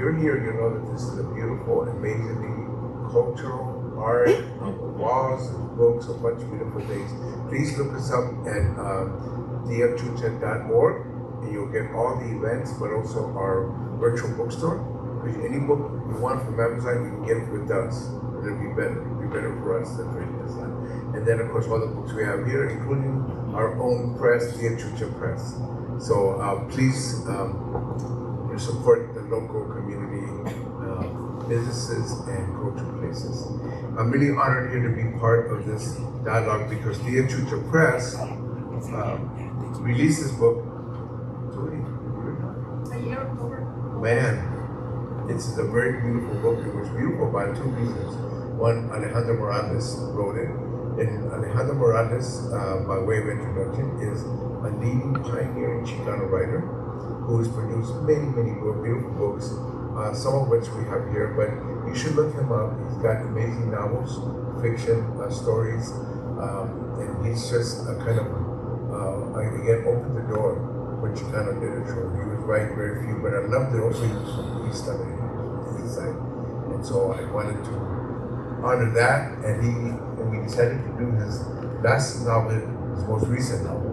you're here, you know that this is a beautiful, amazingly cultural art, walls, books, a bunch of beautiful things. Please look us up at dfchucha.org, and you'll get all the events, but also our virtual bookstore. Because any book you want from Amazon, you can get it with us. It'll be better. It'll be better for us than for Amazon. And then, of course, all the books we have here, including our own press, the Chucha Press. So please support the local community businesses and cultural places. I'm really honored here to be part of this dialogue because the Chucha Press released this book. A year over. Man, it's a very beautiful book. It was beautiful by two reasons. One, Alejandro Morales wrote it. And Alejandro Morales, by way of introduction, is a leading pioneering Chicano writer who has produced many, many beautiful books, some of which we have here, but you should look him up. He's got amazing novels, fiction, stories, and he's just a kind of, again, opened the door for Chicano literature. He was writing very few, but I loved it also from the east side, and so I wanted to honor that, and we decided to do his last novel, his most recent novel,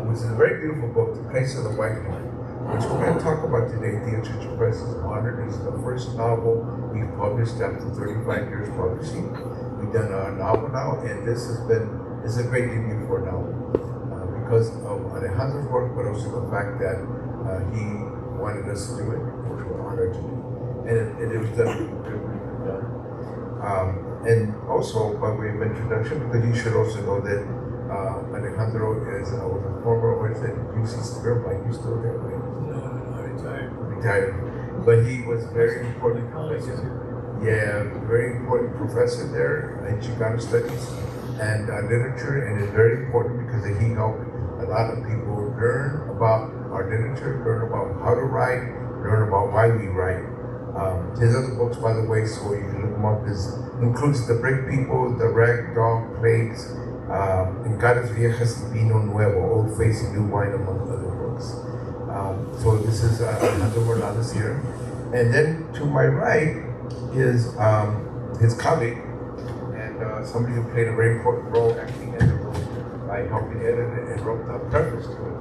which is a very beautiful book, The Place of the White Heron, which we're going to talk about today. The Chucha Press is honored. It's the first novel we've published after 35 years publishing. We've done a novel now, and this is a great debut for a novel because of Alejandro's work, but also the fact that he wanted us to do it, which we're honored to do. And it was done. And also, by way of introduction, because you should also know that Alejandro was a former UC student, like you still there, right? No, retired. Retired. But he was very important professor. Yeah, very important professor there in Chicano studies and literature, and it's very important because he helped a lot of people learn about our literature, learn about how to write, learn about why we write. His other books, by the way, so you can look them up, includes The Brick People, The Rag Dog Plagues, and Caras Viejas y Vino Nuevo, Old Face and New Wine, among other books. So this is Alejandro Morales here. And then to my right is his colleague, and somebody who played a very important role actually in the book by helping edit it and wrote the preface to it.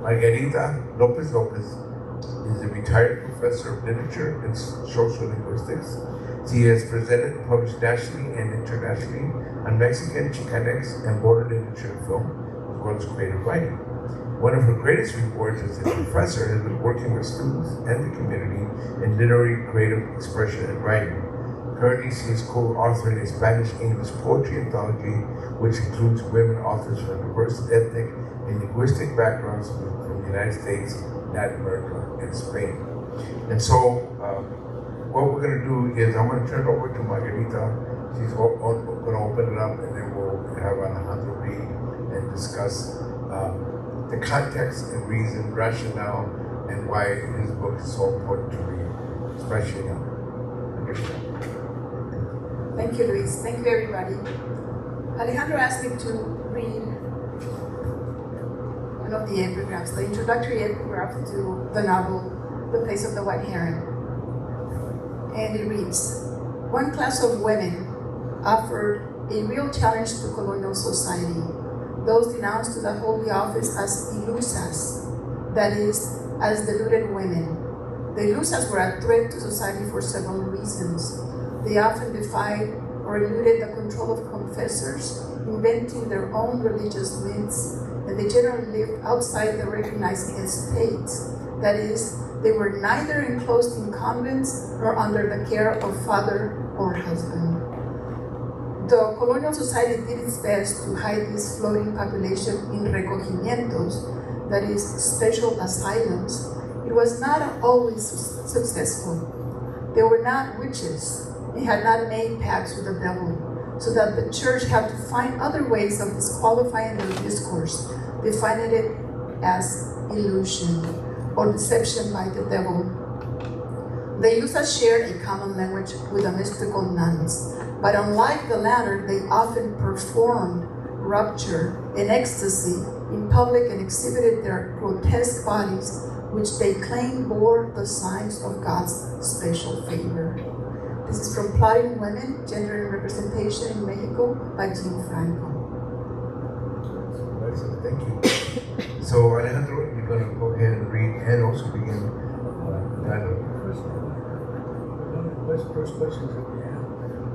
Margarita Lopez is a retired professor of literature and social linguistics. She has presented and published nationally and internationally on Mexican, Chicanx, and border literature and film, as well as creative writing. One of her greatest rewards as a professor has been working with students and the community in literary creative expression and writing. Currently, she is co-authoring a Spanish-English poetry anthology, which includes women authors from diverse ethnic and linguistic backgrounds from the United States, Latin America, and Spain. And so, what we're going to do is I'm going to turn it over to Margarita. She's going to open it up, and then we'll have Alejandro read and discuss the context and reason, rationale, and why his book is so important to read, especially now. Thank you, Luis. Thank you, everybody. Alejandro asked me to read one of the epigraphs, the introductory epigraph to the novel, The Place of the White Heron. And it reads, one class of women offered a real challenge to colonial society, those denounced to the Holy Office as ilusas, that is, as deluded women. The ilusas were a threat to society for several reasons. They often defied or eluded the control of confessors, inventing their own religious myths, and they generally lived outside the recognized estates. That is, they were neither enclosed in convents nor under the care of father or husband. The colonial society did its best to hide this floating population in recogimientos, that is, special asylums. It was not always successful. They were not witches. They had not made pacts with the devil, so that the church had to find other ways of disqualifying their discourse, defining it as illusion or deception by the devil. The Ilusas shared a common language with the mystical nuns, but unlike the latter, they often performed rapture and ecstasy in public and exhibited their grotesque bodies which they claim bore the signs of God's special favor. This is from Plotting Women, Gender and Representation in Mexico by Jean Franco. Thank you. So Alejandro, you're going to go ahead and read and also begin dialogue. One of the first questions that we have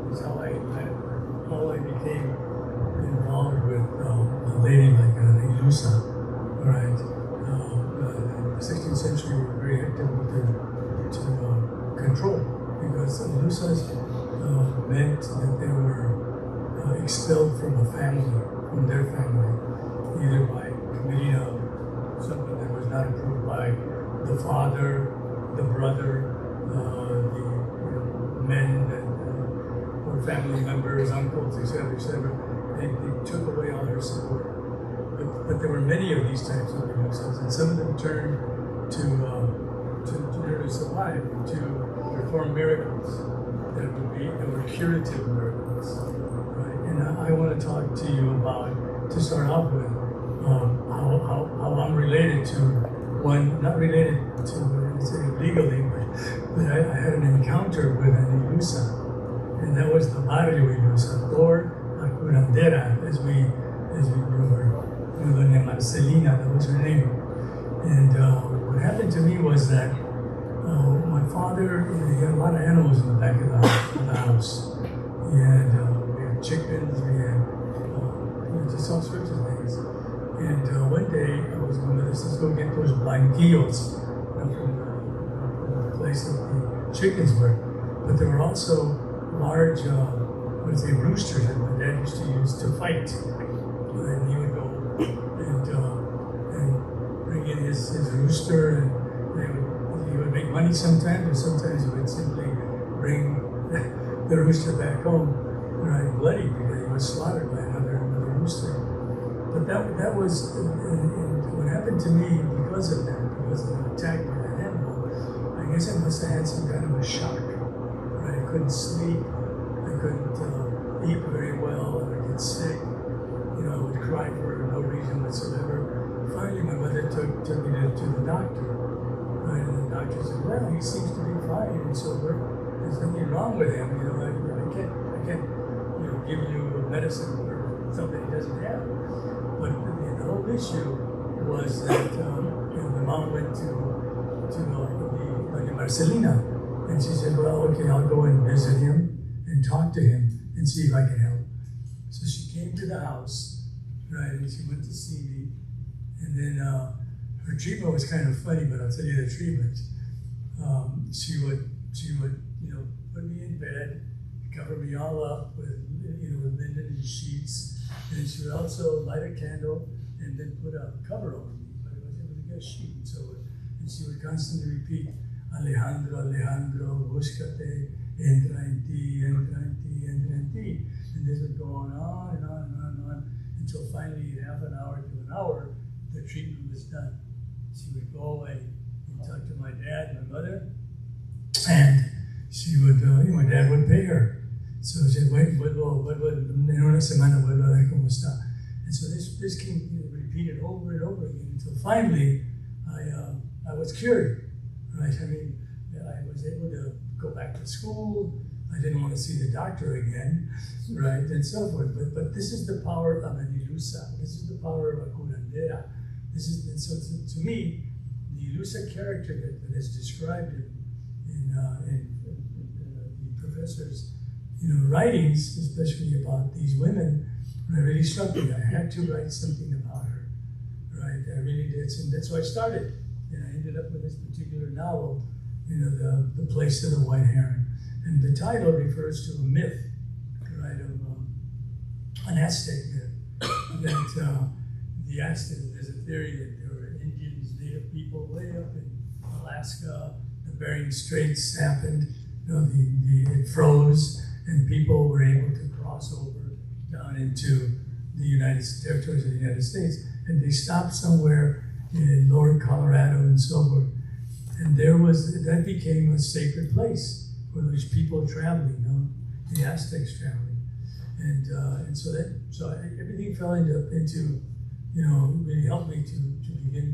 is how I became involved with a lady like Ilusa, right? The 16th century were very active to control, because Ilusas meant that they were expelled from a family, from their family, either by committing something that was not approved by the father, the brother, the men that were family members, uncles, etc., etc. They took away all their support. But there were many of these types of Ilusas, and some of them turned to survive, to perform miracles that were curative miracles. Right? And I want to talk to you about, to start off with, how I'm related to one, not related to, say, legally, but I had an encounter with an Ilusa, and that was the Barrio Ilusa, or La Curandera, as we were, Doña Marcelina, that was her name. And what happened to me was that my father, he had a lot of animals in the back of the house. We had chickens, we had just all sorts of things. And one day I was going to, let's go get those blanquillos from the place that the chickens were. But there were also large, roosters that my dad used to use to fight. And he would go and bring in his rooster, and he would make money sometimes, and sometimes he would simply bring the rooster back home, right, bloody, because he was slaughtered by another rooster. But that was, and what happened to me because of that, because of an attack by that animal, I guess I must have had some kind of a shock. Right? I couldn't sleep, I couldn't eat very well, I would get sick, I would cry for no reason whatsoever. Finally, my mother took me to the doctor, right? And the doctor said, well, he seems to be fine and sober. There's nothing wrong with him, I can't give you medicine for something he doesn't have. But the whole issue was that the mom went to Marcelina, and she said, well, okay, I'll go and visit him and talk to him and see if I can help. So she came to the house, right, and she went to see me, and then her treatment was kind of funny, but I'll tell you the treatment. She would put me in bed, cover me all up with linen and sheets, and she would also light a candle and then put a cover over me, but it was a sheet, and she would constantly repeat, Alejandro, Alejandro, búscate, entra en ti, entra en ti, entra en ti. And this would go on and on and on and on until finally, in half an hour to an hour, the treatment was done. She would go away and talk to my dad, my mother, and she would, my dad would pay her. So she said, wait, vuelvo, en una semana vuelvo a ver cómo está. And so this came repeated over and over again until finally I was cured. Right? I mean, I was able to go back to school. I didn't want to see the doctor again, right, and so forth. But this is the power of an Ilusa. This is the power of a curandera. To me, the Ilusa character that is described in the professor's writings, especially about these women, really struck me. I had to write something about her, right? I really did, and that's why I started. And I ended up with this particular novel, the Place of the White Heron. And the title refers to a myth, right, of an Aztec myth. That the Aztecs, there's a theory that there were Indians, native people way up in Alaska. The Bering Straits happened, it froze, and people were able to cross over down into the territories of the United States. And they stopped somewhere in Lower Colorado and so forth. And that became a sacred place for those people traveling, the Aztecs traveling. And so everything fell into really helped me to begin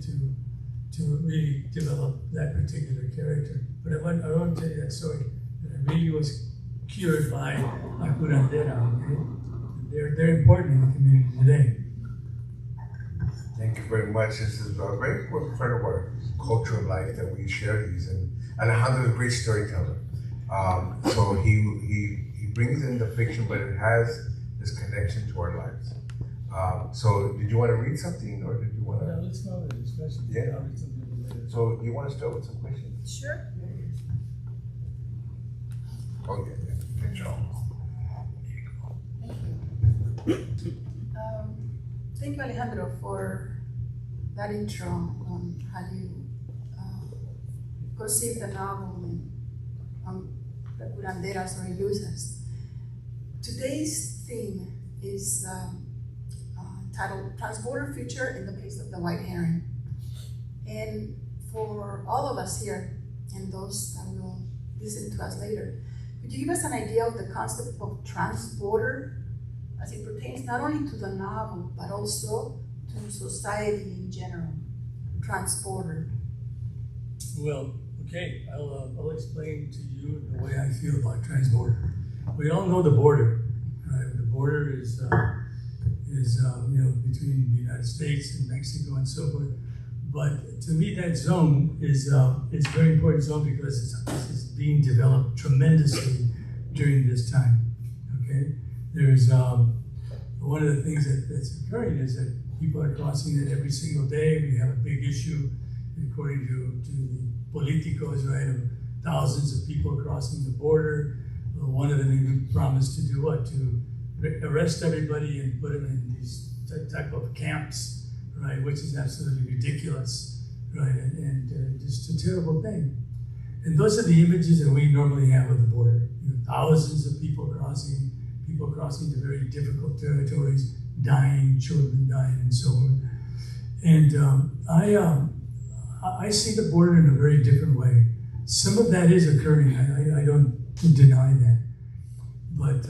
to really develop that particular character. But I want to tell you that story. That I really was cured by a curandera. Okay? They're important in the community today. Thank you very much. This is a very important part of our culture of life that we share these. And Alejandro is a great storyteller. So he brings in the fiction, but it has this connection to our lives. So did you want to read something, or did you want to? Yeah, let's go with the discussion. Yeah. I'll read something later. So you want to start with some questions? Sure. Oh yeah. Good job. Thank you, Alejandro, for that intro on how you conceive the novel and the curanderas or illusas. Today's theme is titled Transborder Future in the Place of the White Heron. And for all of us here and those that will listen to us later, could you give us an idea of the concept of transborder as it pertains not only to the novel, but also to society in general? Transborder. Well, okay, I'll explain to you the way I feel about transborder. We all know the border, right? The border is between the United States and Mexico and so forth. But to me, that zone is a very important zone because it's being developed tremendously during this time. Okay, there's one of the things that's occurring is that people are crossing it every single day. We have a big issue, according to the politicos, right, of thousands of people crossing the border. One of them even promised to do what? To arrest everybody and put them in these type of camps, right, which is absolutely ridiculous, right, and just a terrible thing. And those are the images that we normally have of the border. Thousands of people crossing to very difficult territories, dying, children dying, and so on. And I see the border in a very different way. Some of that is occurring. I don't deny that. But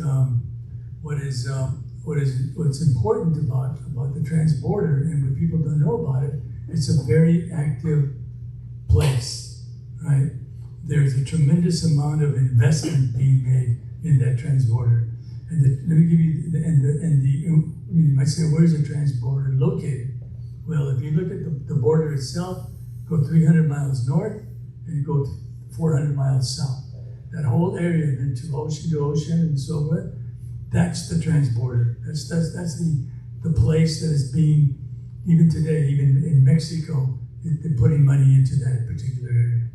what's important about the transborder, and what people don't know about it, it's a very active place, right? There's a tremendous amount of investment being made in that transborder. And let me give you, you might say, where's the transborder located? Well, if you look at the border itself, go 300 miles north and go 400 miles south. That whole area, then to ocean and so forth, that's the transborder. That's the place that is being, even today, even in Mexico, they're putting money into that particular area.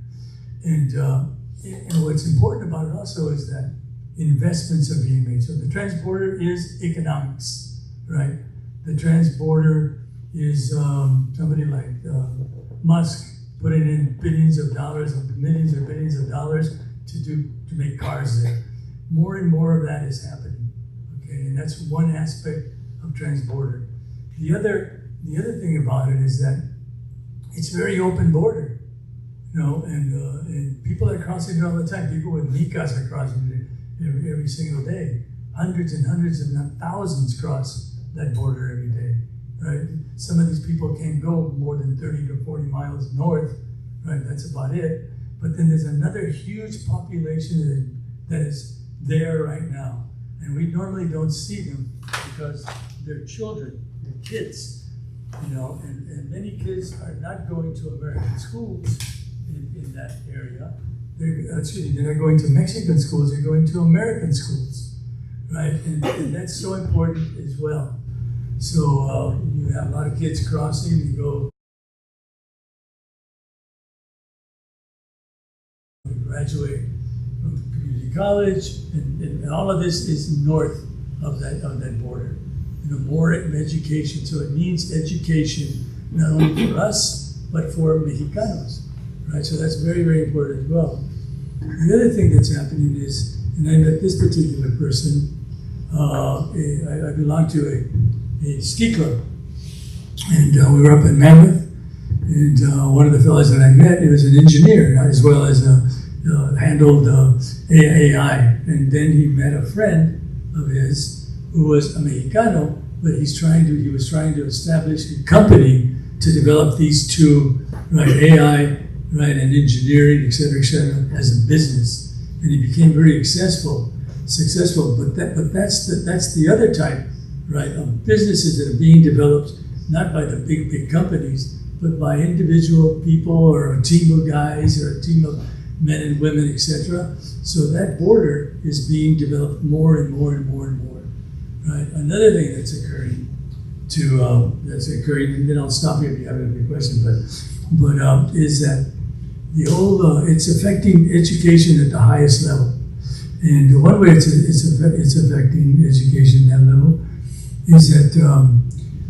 And what's important about it also is that investments are being made. So the transborder is economics, right? The transborder is somebody like Musk putting in billions of dollars, millions or billions of dollars to make cars there. More and more of that is happening, okay? And that's one aspect of transborder. The other thing about it is that it's very open border, and people are crossing it all the time. People with micas are crossing it every single day. Hundreds and hundreds, if not thousands, cross that border every day, right? Some of these people can't go more than 30 to 40 miles north, right? That's about it. But then there's another huge population that is there right now. And we normally don't see them because they're children, they're kids, and many kids are not going to American schools in that area. They're not going to Mexican schools, they're going to American schools, right? And that's so important as well. So you have a lot of kids crossing, you go graduate from community college, and all of this is north of that border. More education. So it means education not only for us but for Mexicanos, right? So that's very, very important as well. The other thing that's happening is, and I met this particular person. I belong to a ski club, and we were up in Mammoth. And one of the fellows that I met, he was an engineer as well as handled AI. And then he met a friend of his who was a Mexicano, but he was trying to establish a company to develop these two right, AI, right, and engineering, et cetera, as a business, and he became very successful. But that's the other type, right, of businesses that are being developed not by the big companies, but by individual people or a team of guys or a team of men and women, etc. So that border is being developed more and more and more and more. Right. Another thing that's occurring, and then I'll stop here if you have any question. But is that the old? It's affecting education at the highest level, and one way it's affecting education at that level is that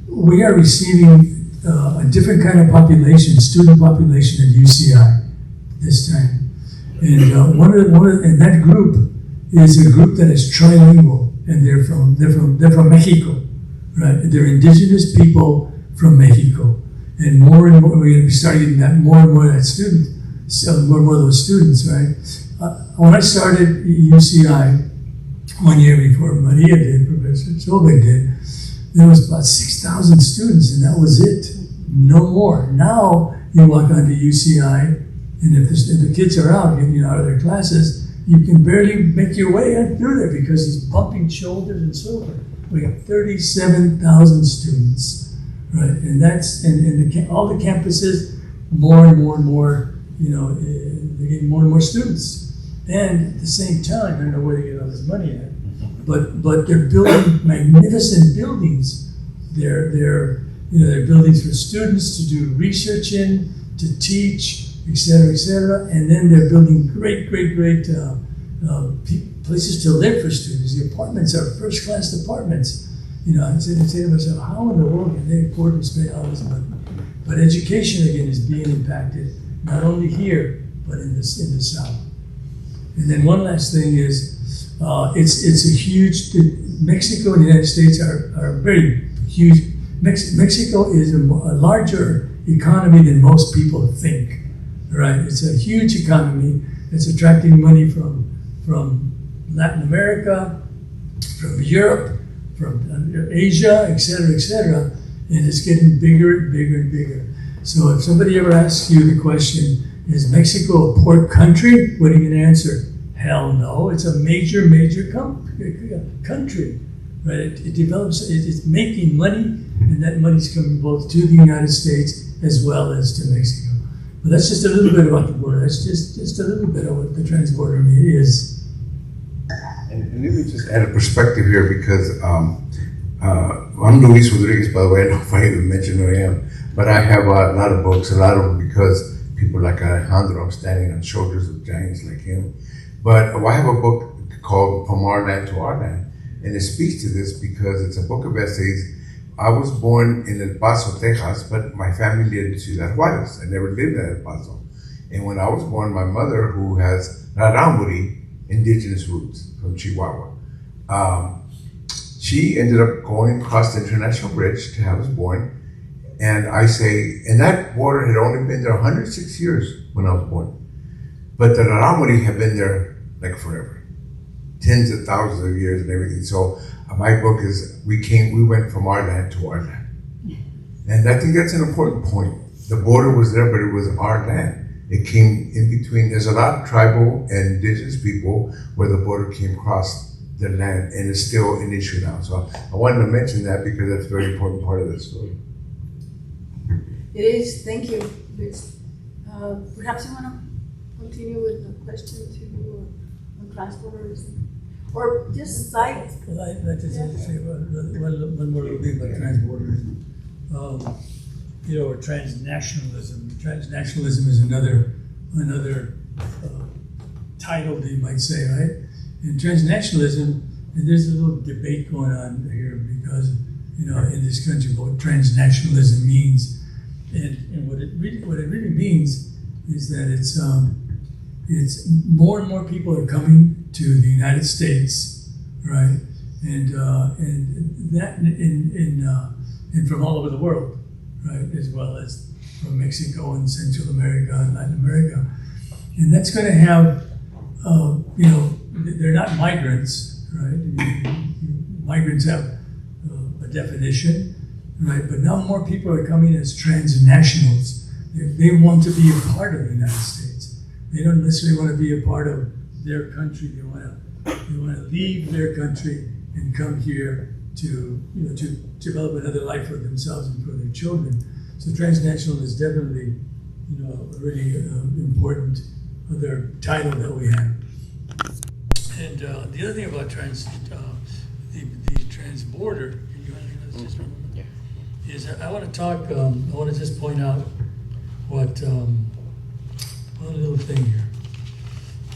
we are receiving a different kind of population, student population at UCI this time. And and that group is a group that is trilingual, and they're from Mexico, right? They're indigenous people from Mexico, and more we're going to be starting that more and more of that student, so more and more of those students, right? When I started UCI 1 year before Maria did, Professor Solveig did, there was about 6,000 students, and that was it, no more. Now you walk onto UCI. And if the kids are out, getting out of their classes, you can barely make your way through there because he's bumping shoulders and so forth. We have 37,000 students, right? And that's all the campuses, more and more and more. They're getting more and more students. And at the same time, I don't know where they get all this money at, but they're building magnificent buildings. They're buildings for students to do research in, to teach, et cetera, and then they're building great places to live for students. The apartments are first-class apartments. I say to myself, how in the world can they afford to spend all this money? But education, again, is being impacted, not only here, but in the South. And then one last thing is, it's a huge, Mexico and the United States are very huge. Mexico is a larger economy than most people think. Right, it's a huge economy. It's attracting money from Latin America, from Europe, from Asia, et cetera, and it's getting bigger and bigger and bigger. So if somebody ever asks you the question, is Mexico a poor country? What are you going to answer? Hell no, it's a major country. Right, it develops, it's making money, and that money's coming both to the United States as well as to Mexico. But that's just a little bit about the border. That's just a little bit of what the transborder is. And let me just add a perspective here because I'm Luis Rodriguez, by the way. I don't know if I even mentioned who I am, but I have a lot of books, a lot of them because people like Alejandro, I'm standing on shoulders of giants like him. But I have a book called From Our Land to Our Land, and it speaks to this because it's a book of essays. I was born in El Paso, Texas, but my family lived in Ciudad Juarez. I never lived in El Paso. And when I was born, my mother, who has Rarámuri, indigenous roots from Chihuahua, she ended up going across the international bridge to have us born. And and that border had only been there 106 years when I was born. But the Rarámuri have been there like forever, tens of thousands of years and everything. So my book is, we went from our land to our land. And I think that's an important point. The border was there, but it was our land. It came in between. There's a lot of tribal and indigenous people where the border came across their land, and it's still an issue now. So I wanted to mention that because that's a very important part of the story. It is, thank you. Perhaps you want to continue with the question on transporters? Or just cite. I'd like to say one more little thing about transborders. Or transnationalism. Transnationalism is another title, you might say, right? And transnationalism, and there's a little debate going on here because, in this country, what transnationalism means, and what it really means is that it's more and more people are coming to the United States, right? And from all over the world, right? As well as from Mexico and Central America and Latin America. And that's going to have, they're not migrants, right? Migrants have a definition, right? But now more people are coming as transnationals. They want to be a part of the United States. They don't necessarily want to be a part of their country. They want to leave their country and come here to to develop another life for themselves and for their children. So transnational is definitely a really important other title that we have. And the other thing about the transborder, can you just remember? Yeah. Is I want to talk. I want to just point out what one little thing here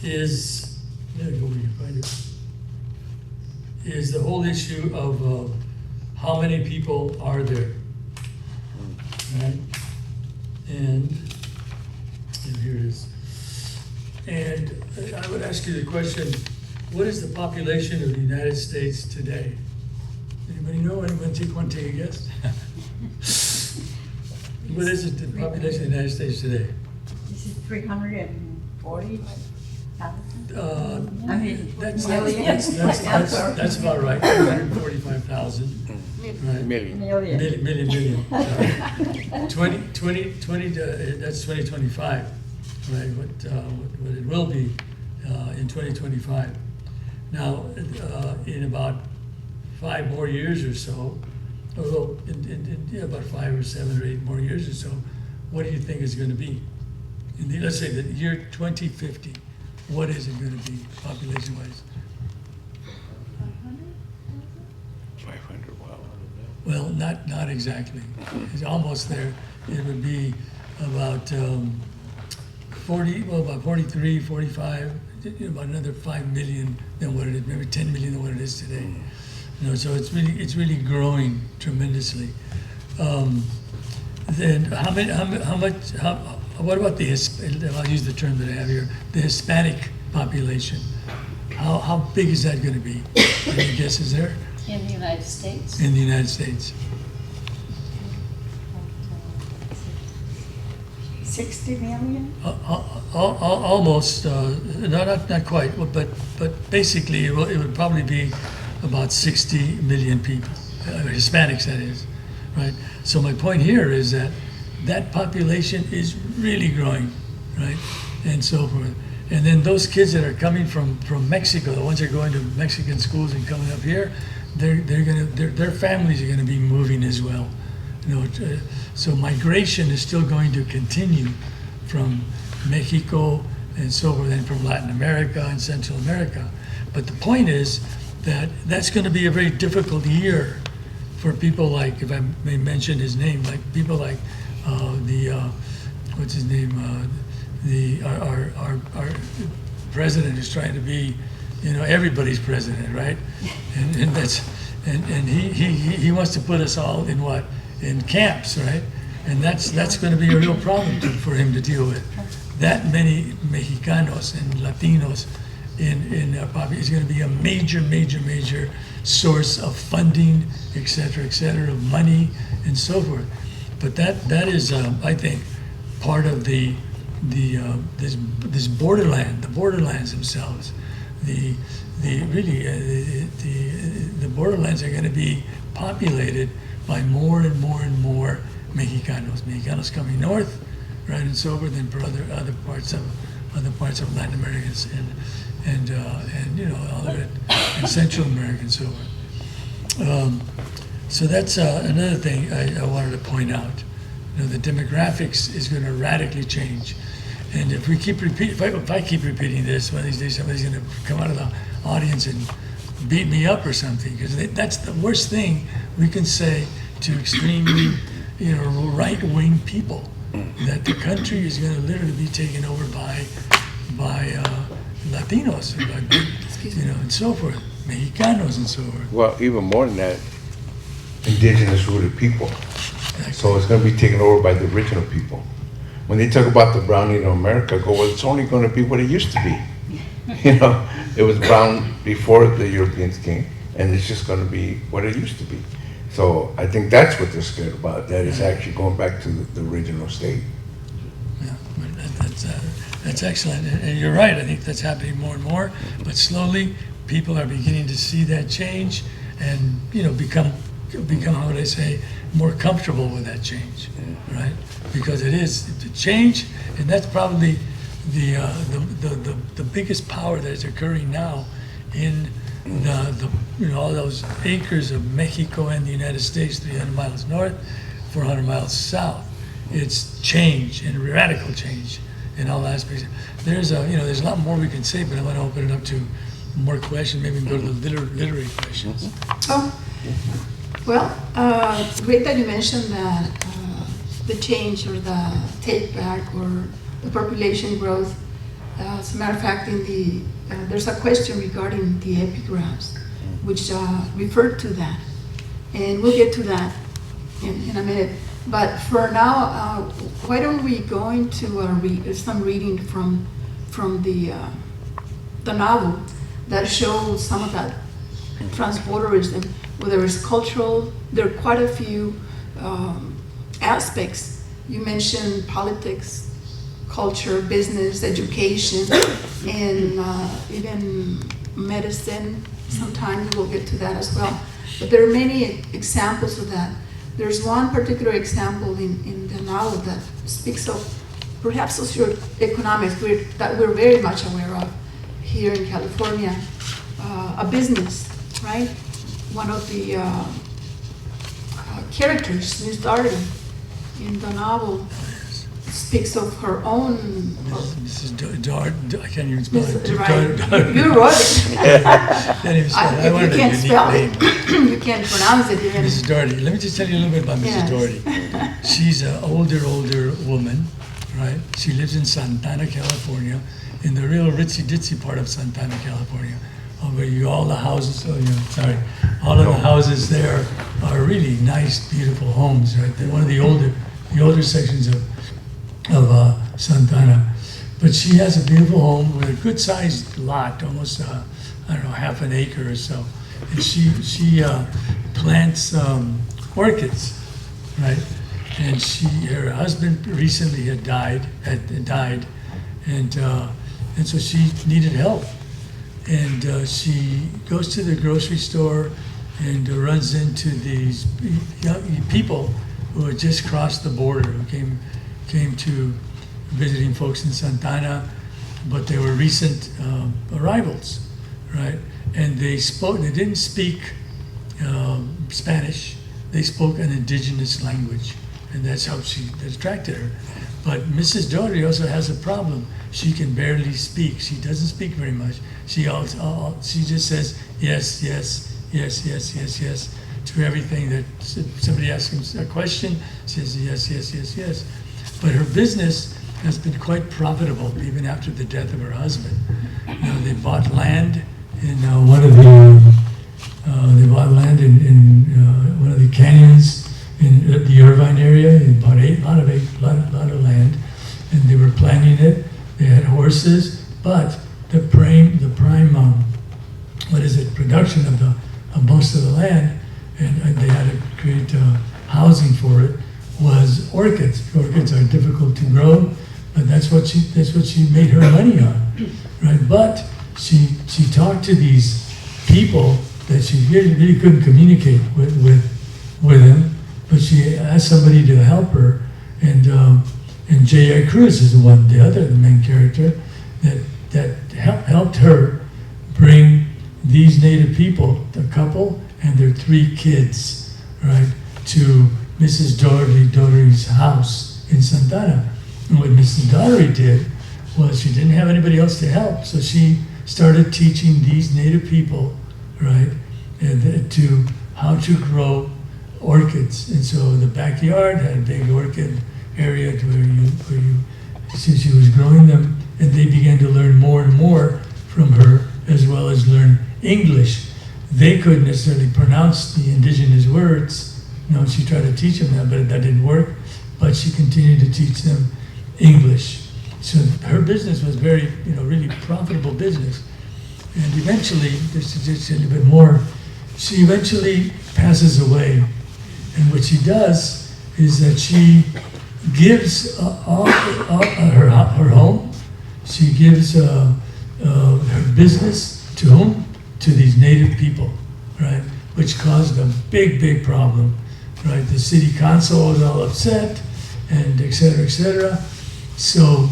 is. There you go. Where you find it. Is the whole issue of how many people are there, right? And here it is. And I would ask you the question, what is the population of the United States today? Anybody know? Anyone want to take a guess? What is it, the population of the United States today? This is 340,000. I mean, that's about right. 345,000. Right. Million. Million. Sorry. 20, that's 2025. Right. What it will be in 2025. Now, in about 5 more years or so, although in about 5 or 7 or 8 more years or so, what do you think is going to be? Let's say the year 2050. What is it going to be, population-wise? 500, wow. Well, not exactly. It's almost there. It would be about 43, 45, about another 5 million than what it is, maybe 10 million than what it is today. So it's really growing tremendously. Then what about I'll use the term that I have here, the Hispanic population. How big is that going to be? Any guesses there? In the United States? In the United States. 60 million? Almost, not quite, but basically it would probably be about 60 million people, Hispanics that is, right? So my point here is that population is really growing, right? And so forth. And then those kids that are coming from Mexico, the ones that are going to Mexican schools and coming up here, their families are gonna be moving as well. So migration is still going to continue from Mexico and so forth, and from Latin America and Central America. But the point is that that's going to be a very difficult year for people like, if I may mention his name, like people like what's his name? Our president is trying to be, everybody's president, right? And he wants to put us all in what? In camps, right? And that's going to be a real problem for him to deal with. That many Mexicanos and Latinos in Papi is going to be a major source of funding, et cetera, of money and so forth. But that is, I think, part of this borderland, the borderlands themselves. The borderlands are going to be populated by more and more Mexicanos coming north, right, and so forth, and for other parts of Latin America and all of it, and Central America and so forth. So that's another thing I wanted to point out. The demographics is going to radically change, and if we keep if I keep repeating this, one of these days somebody's going to come out of the audience and beat me up or something, because that's the worst thing we can say to extremely, right-wing people, that the country is going to literally be taken over by Latinos, or by and so forth, Mexicanos and so forth. Well, even more than that, indigenous rooted people. Exactly. So it's going to be taken over by the original people. When they talk about the browning of America, it's only going to be what it used to be. It was brown before the Europeans came, and it's just going to be what it used to be. So I think that's what they're scared about, that it's actually going back to the original state. Yeah, that's excellent. And you're right, I think that's happening more and more, but slowly people are beginning to see that change and, become become, how would I say, more comfortable with that change, right? Because it is the change, and that's probably the biggest power that is occurring now in the all those acres of Mexico and the United States, 300 miles north, 400 miles south. It's change and radical change in all aspects. There's a lot more we can say, but I want to open it up to more questions. Maybe we can go to the literary questions. Oh, well, great that you mentioned that the change or the take back or the population growth. As a matter of fact, there's a question regarding the epigraphs, which referred to that, and we'll get to that in a minute. But for now, why don't we go into some reading from the novel that shows some of that transborderism, whether it's cultural. There are quite a few aspects. You mentioned politics, culture, business, education, and even medicine. Sometimes we'll get to that as well. But there are many examples of that. There's one particular example in the novel that speaks of perhaps socioeconomics that we're very much aware of here in California. A business, right? One of the characters, Miss Darty, in the novel speaks of her own. Mrs. I can't even spell it. Right. You wrote it. Can't even spell it. I wanted If you can't a unique spell name. it, you can't pronounce it even. Mrs. Doherty. Let me just tell you a little bit about Mrs. Yes. Doherty. She's an older woman, right? She lives in Santana, California, in the real ritzy-ditzy part of Santana, California, where all the houses, all of the houses there are really nice, beautiful homes, right? They're one of the older sections of Santana. But she has a beautiful home with a good-sized lot, almost, half an acre or so. And she plants orchids, right? And her husband recently had died, and so she needed help. And she goes to the grocery store and runs into these young people who had just crossed the border, who came to visiting folks in Santana, but they were recent arrivals, right? And they didn't speak Spanish, they spoke an indigenous language, and that's how that attracted her. But Mrs. Doherty also has a problem. She can barely speak. She doesn't speak very much. She just says yes, yes, yes, yes, yes, yes to everything that somebody asks a question. Says yes, yes, yes, yes. But her business has been quite profitable even after the death of her husband. They bought land in one of the canyons in the Irvine area. They bought a lot of land, and they were planting it. They had horses, but the prime production of most of the land, and they had to create housing for it, was orchids. Orchids are difficult to grow, but that's what she made her money on, right? But she talked to these people that she really couldn't communicate with them, but she asked somebody to help her, and J.I. Cruz is the main character that helped her bring these native people, the couple and their 3 kids, right, to Mrs. Doherty's house in Santana. And what Mrs. Doherty did was she didn't have anybody else to help, so she started teaching these native people, right, to how to grow orchids. And so the backyard had a big orchid area she was growing them, and they began to learn more and more from her, as well as learn English. They couldn't necessarily pronounce the indigenous words. She tried to teach them that, but that didn't work. But she continued to teach them English. So her business was very, really profitable business. And eventually, just a little bit more, she eventually passes away. And what she does is that she gives her home, she gives her business to whom? To these native people, right? which caused a big problem, right? The city council was all upset, and et cetera. So,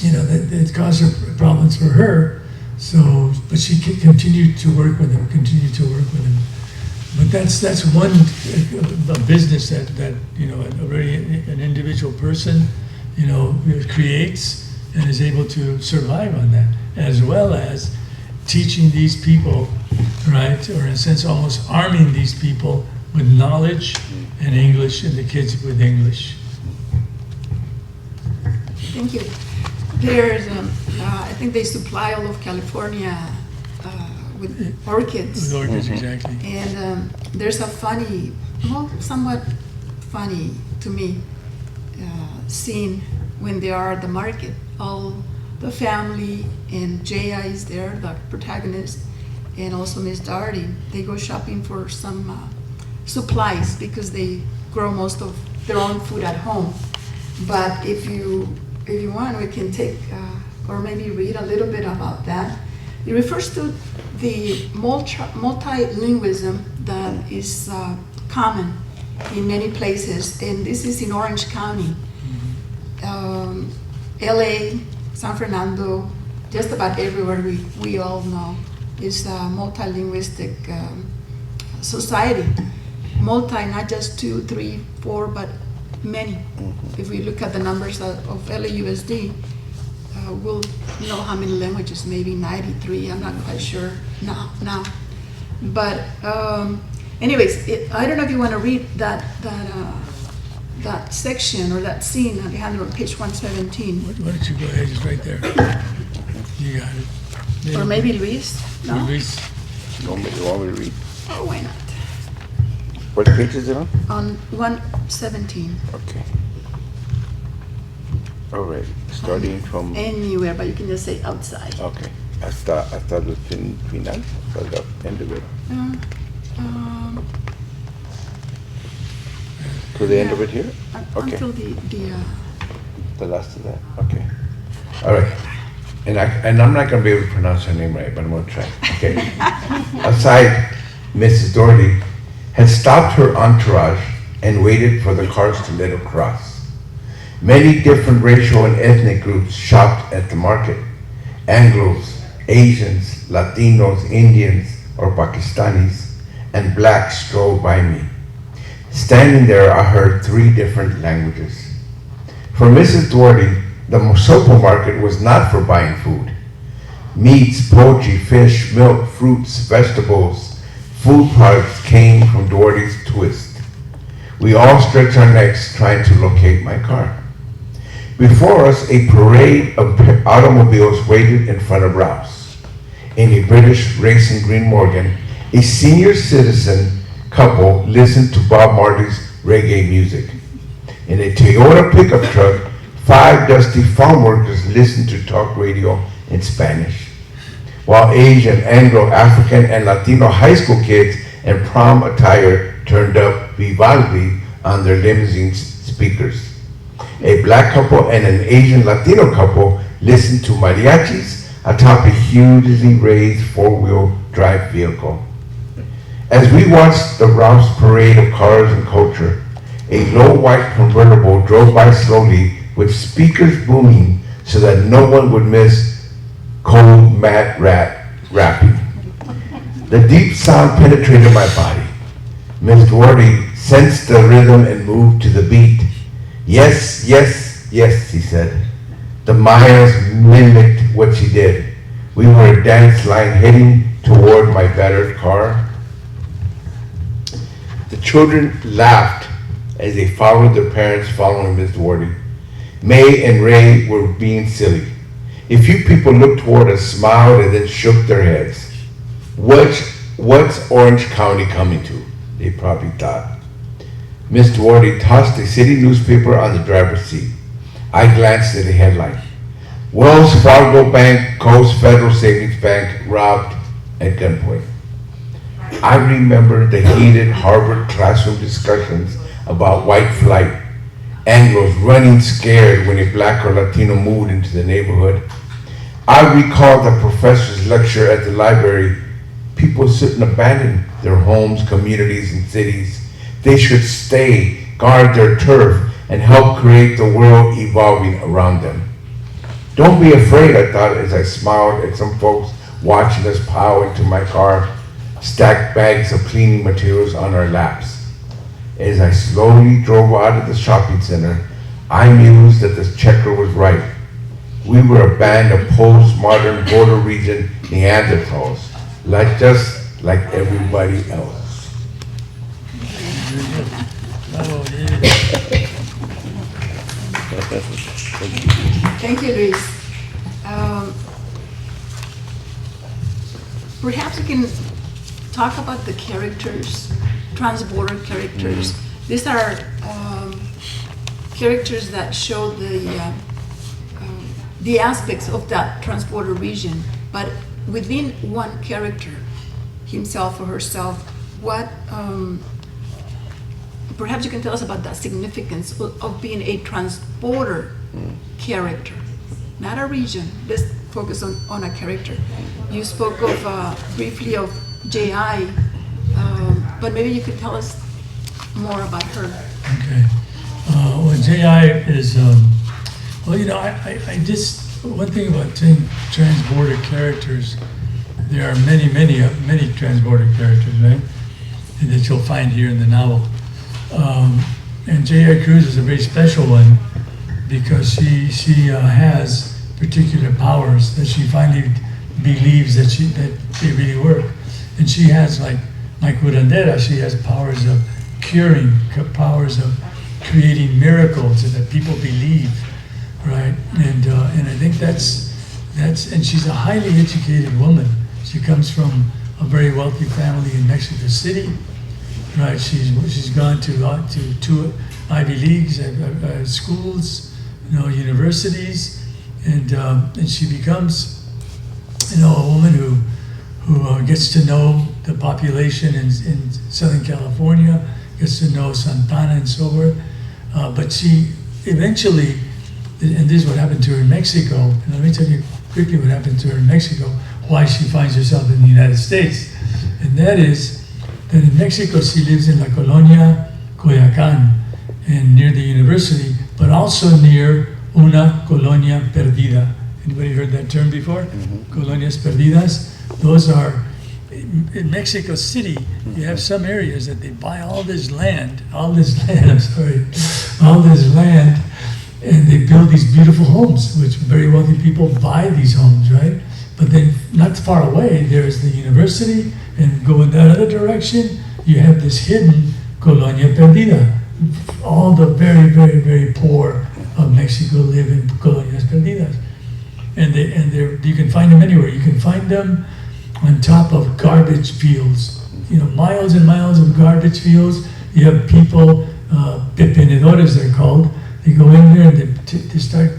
it caused her problems for her. So, but she continued to work with him. But that's one a business that an individual person, creates and is able to survive on that, as well as teaching these people, right, or in a sense almost arming these people with knowledge and English, and the kids with English. Thank you. There's, I think they supply all of California with orchids. With orchids, exactly. And there's a funny, well, somewhat funny to me, scene when they are at the market. All the family and Jaya is there, the protagonist, and also Miss Darty. They go shopping for some supplies because they grow most of their own food at home. But if you want, we can take or maybe read a little bit about that. It refers to the multilingualism that is common in many places, and this is in Orange County. LA, San Fernando, just about everywhere we all know is a multilinguistic society. Multi, not just 2, 3, 4, but many. If we look at the numbers of LAUSD, we'll know how many languages, maybe 93, I'm not quite sure now. But anyways, I don't know if you want to read that section or that scene, Alejandro, on page 117. Why don't you go ahead, just right there. You got it. Or maybe Luis? No? Luis. You want me to read? Oh, why not? What page is it on? On 117. Okay. All right, starting from... Anywhere, but you can just say outside. Okay. Hasta el final, hasta the end of it. To the end of it here? Okay. Until The last of that, okay. All right. And I'm not gonna be able to pronounce her name right, but I'm gonna try. Okay. Outside, Mrs. Doherty had stopped her entourage and waited for the cars to let her cross. Many different racial and ethnic groups shopped at the market. Anglos, Asians, Latinos, Indians, or Pakistanis, and blacks strolled by me. Standing there, I heard 3 different languages. For Mrs. Doherty, the Mosopo market was not for buying food. Meats, poultry, fish, milk, fruits, vegetables, food products came from Doherty's twist. We all stretched our necks trying to locate my car. Before us, a parade of automobiles waited in front of Ralph's. In a British racing Green Morgan, a senior citizen couple listened to Bob Marley's reggae music. In a Toyota pickup truck, 5 dusty farm workers listened to talk radio in Spanish, while Asian, Anglo, African, and Latino high school kids in prom attire turned up Vivaldi on their limousine speakers. A black couple and an Asian Latino couple listened to mariachis atop a hugely raised 4-wheel drive vehicle. As we watched the Ralph's parade of cars and culture, a low white convertible drove by slowly with speakers booming so that no one would miss cold mad rapping. The deep sound penetrated my body. Miss Doherty sensed the rhythm and moved to the beat. Yes, yes, yes, he said. The Mayas mimicked what she did. We were a dance line heading toward my battered car. The children laughed as they followed their parents following Miss Doherty. May and Ray were being silly. A few people looked toward us, smiled, and then shook their heads. What's Orange County coming to? They probably thought. Miss Doherty tossed a city newspaper on the driver's seat. I glanced at the headline. Wells Fargo Bank, Coast Federal Savings Bank robbed at gunpoint. I remember the heated Harvard classroom discussions about white flight, Anglos running scared when a black or Latino moved into the neighborhood. I recall the professor's lecture at the library. people shouldn't abandon their homes, communities, and cities. They should stay, guard their turf, and help create the world evolving around them. Don't be afraid, I thought as I smiled at some folks watching us pile into my car, stack bags of cleaning materials on our laps. As I slowly drove out of the shopping center, I mused that the checker was right. We were a band of post-modern border region Neanderthals, just like everybody else. Thank you, Luis. Perhaps you can talk about the characters, transborder characters. These are characters that show the aspects of that transborder region, but within one character, himself or herself, what perhaps you can tell us about that significance of being a transborder character, not a region. Let's focus on a character. You spoke of briefly of J.I., but maybe you could tell us more about her. Okay. Well, J.I. is, well, you know, I just, one thing about transborder characters, there are many transborder characters, right? And that you'll find here in the novel. And J.I. Cruz is a very special one because she has particular powers that she finally believes that they really work. And she has, like Curandera, she has powers of curing, powers of creating miracles and that people believe, right? And I think that's, and she's a highly educated woman. She comes from a very wealthy family in Mexico City, right? She's gone to two Ivy Leagues, schools, you know, universities, and she becomes, you know, a woman who gets to know the population in Southern California, gets to know Santana and so forth. But she eventually, and this is what happened to her in Mexico, and let me tell you quickly what happened to her in Mexico, why she finds herself in the United States. And that is that in Mexico she lives in La Colonia Coyoacán, and near the university, but also near una colonia perdida. Anybody heard that term before? Mm-hmm. Colonias perdidas. Those are, in Mexico City, you have some areas that they buy all this land, and they build these beautiful homes, which very wealthy people buy these homes, right? But then not far away, there's the university, and going that other direction, you have this hidden colonia perdida. All the very poor of Mexico live in colonias perdidas. And you can find them anywhere. You can find them on top of garbage fields. You know, miles and miles of garbage fields. You have people, pepenedores they're called. They go in there and they start,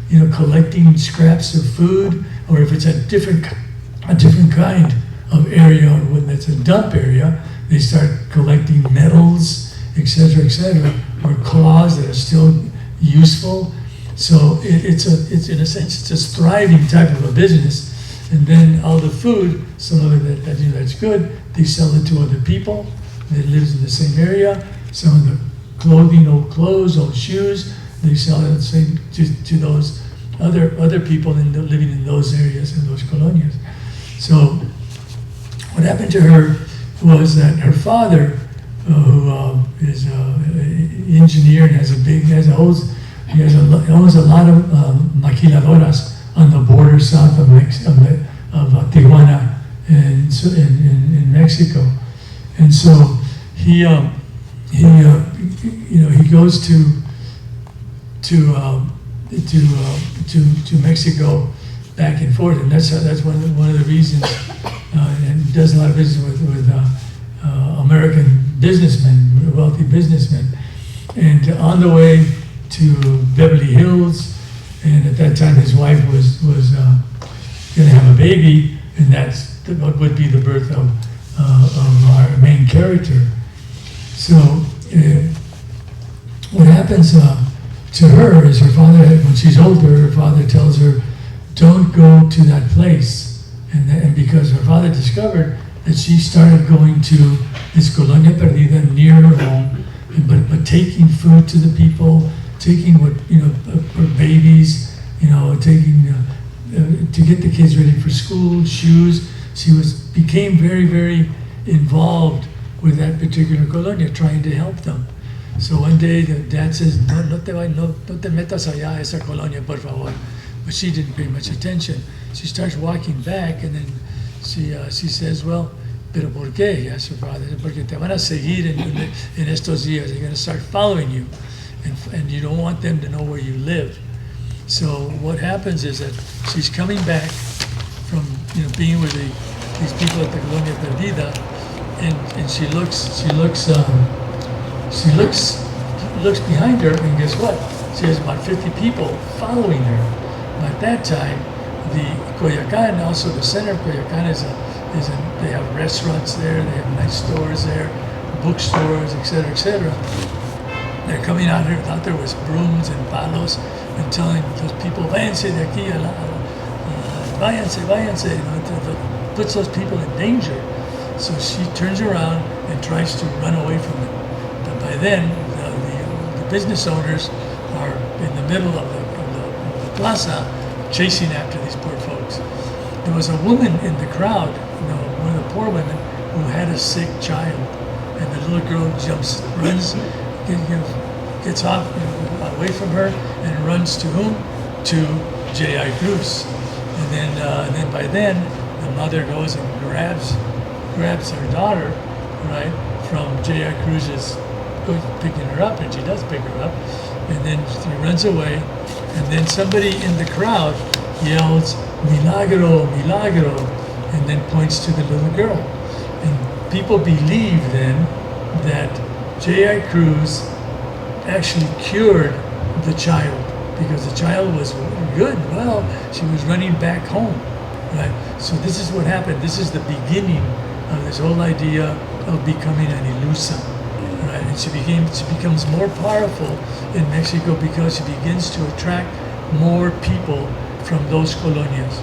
you know, collecting scraps of food, or if it's a different kind of area, when it's a dump area, they start collecting metals, etc., or cloths that are still useful. So it's in a sense, it's a thriving type of a business. And then all the food, some of it that's good, they sell it to other people that lives in the same area. Some of the clothing, old clothes, old shoes, they sell it to those other people living in those areas, in those colonias. So what happened to her was that her father, who is an engineer and he owns a lot of maquiladoras on the border south of Tijuana in Mexico, and so he goes to Mexico back and forth, and that's one of the reasons, and does a lot of business with American businessmen, wealthy businessmen, and on the way to Beverly Hills, and at that time his wife was going to have a baby, and that's what would be the birth of our main character. So what happens to her is her father, when she's older, her father tells her, don't go to that place, and because her father discovered that she started going to this Colonia Perdida near her home, but taking food to the people, taking what, for babies, taking to get the kids ready for school, shoes. She became very, very involved with that particular colonia, trying to help them. So one day the dad says, no te metas allá a esa colonia, por favor. But she didn't pay much attention. She starts walking back, and then she says, well, pero por qué? He asked her father, porque te van a seguir en estos días. They're going to start following you, and you don't want them to know where you live. So what happens is that she's coming back from being with these people at the Colonia Perdida, and she looks behind her, and guess what? She has about 50 people following her. At that time, the Coyoacán, also the center of Coyoacán, they have restaurants there, they have nice stores there, bookstores, etc., etc. They're coming out there with brooms and palos and telling those people, váyanse de aquí, váyanse, puts those people in danger. So she turns around and tries to run away from them. But by then, the business owners are in the middle of the plaza chasing after these poor folks. There was a woman in the crowd, one of the poor women, who had a sick child, and the little girl runs, gets off away from her, and runs to whom? To J.I. Cruz. And then by then, the mother goes and grabs her daughter, right, from J.I. Cruz's, picking her up, and she does pick her up, and then she runs away, and then somebody in the crowd yells, "Milagro, milagro," and then points to the little girl. And people believe then that J.I. Cruz actually cured the child, because the child was good, well, she was running back home, right? So this is what happened. This is the beginning of this whole idea of becoming an ilusa, right? And she becomes more powerful in Mexico because she begins to attract more people from those colonias,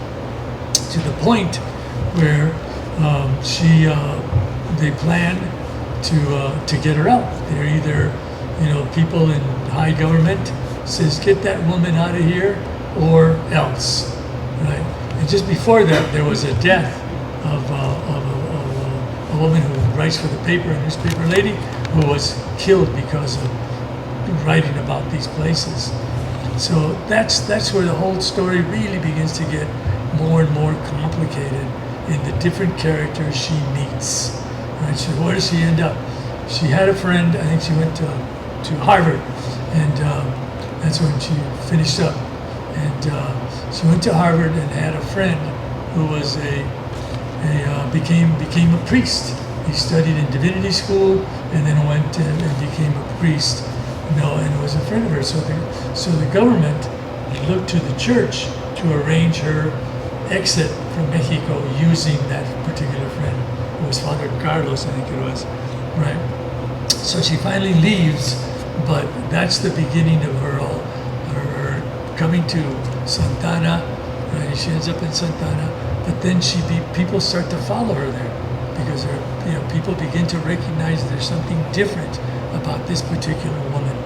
to the point where they plan to get her out. They're either, people in high government says, get that woman out of here or else, right? And just before that, there was a death of a woman who writes for the paper, a newspaper lady, who was killed because of writing about these places. So that's where the whole story really begins to get more and more complicated in the different characters she meets. Right? So where does she end up? She had a friend, I think she went to Harvard, and that's when she finished up. And she went to Harvard and had a friend who was became a priest. He studied in divinity school and then went and became a priest. And was a friend of hers. So the government looked to the church to arrange her exit from Mexico using that particular friend. It was Father Carlos, I think it was, right? So she finally leaves, but that's the beginning of her coming to Santana. Right? She ends up in Santana, but then people start to follow her there because people begin to recognize there's something different about this particular woman.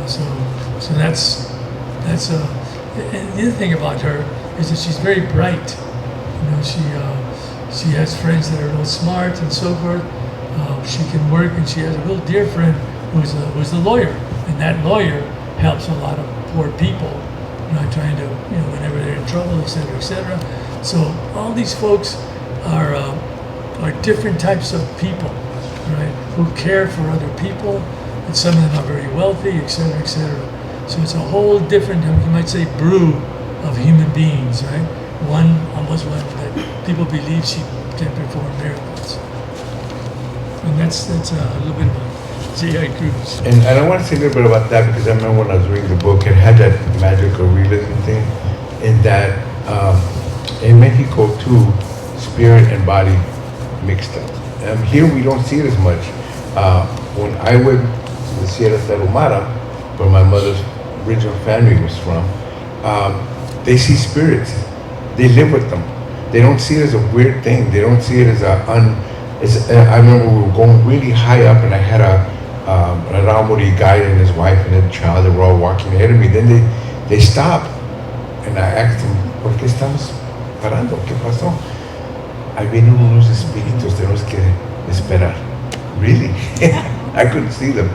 So that's and the other thing about her is that she's very bright. She has friends that are real smart and so forth. She can work, and she has a real dear friend who's a lawyer, and that lawyer helps a lot of poor people, trying to whenever they're in trouble, etc., etc. So all these folks are different types of people, right? Who care for other people, and some of them are very wealthy, etc., etc. So it's a whole different, you might say, brew of human beings, right? Almost one that people believe she can perform miracles. And that's a little bit about J.I. Cruz. And I want to say a little bit about that, because I remember when I was reading the book, it had that magical realism thing, in that in Mexico too, spirit and body mixed up. Here we don't see it as much. When I went to the Sierra Tarahumara, where my mother's original family was from, they see spirits. They live with them. They don't see it as a weird thing. They don't see it as I remember we were going really high up, and I had a Ramuri guide and his wife and a child. They were all walking ahead of me. Then they stopped, and I asked them, ¿Por qué estamos parando? ¿Qué pasó? Ahí vienen unos espíritus, tenemos que esperar. Really? I couldn't see them.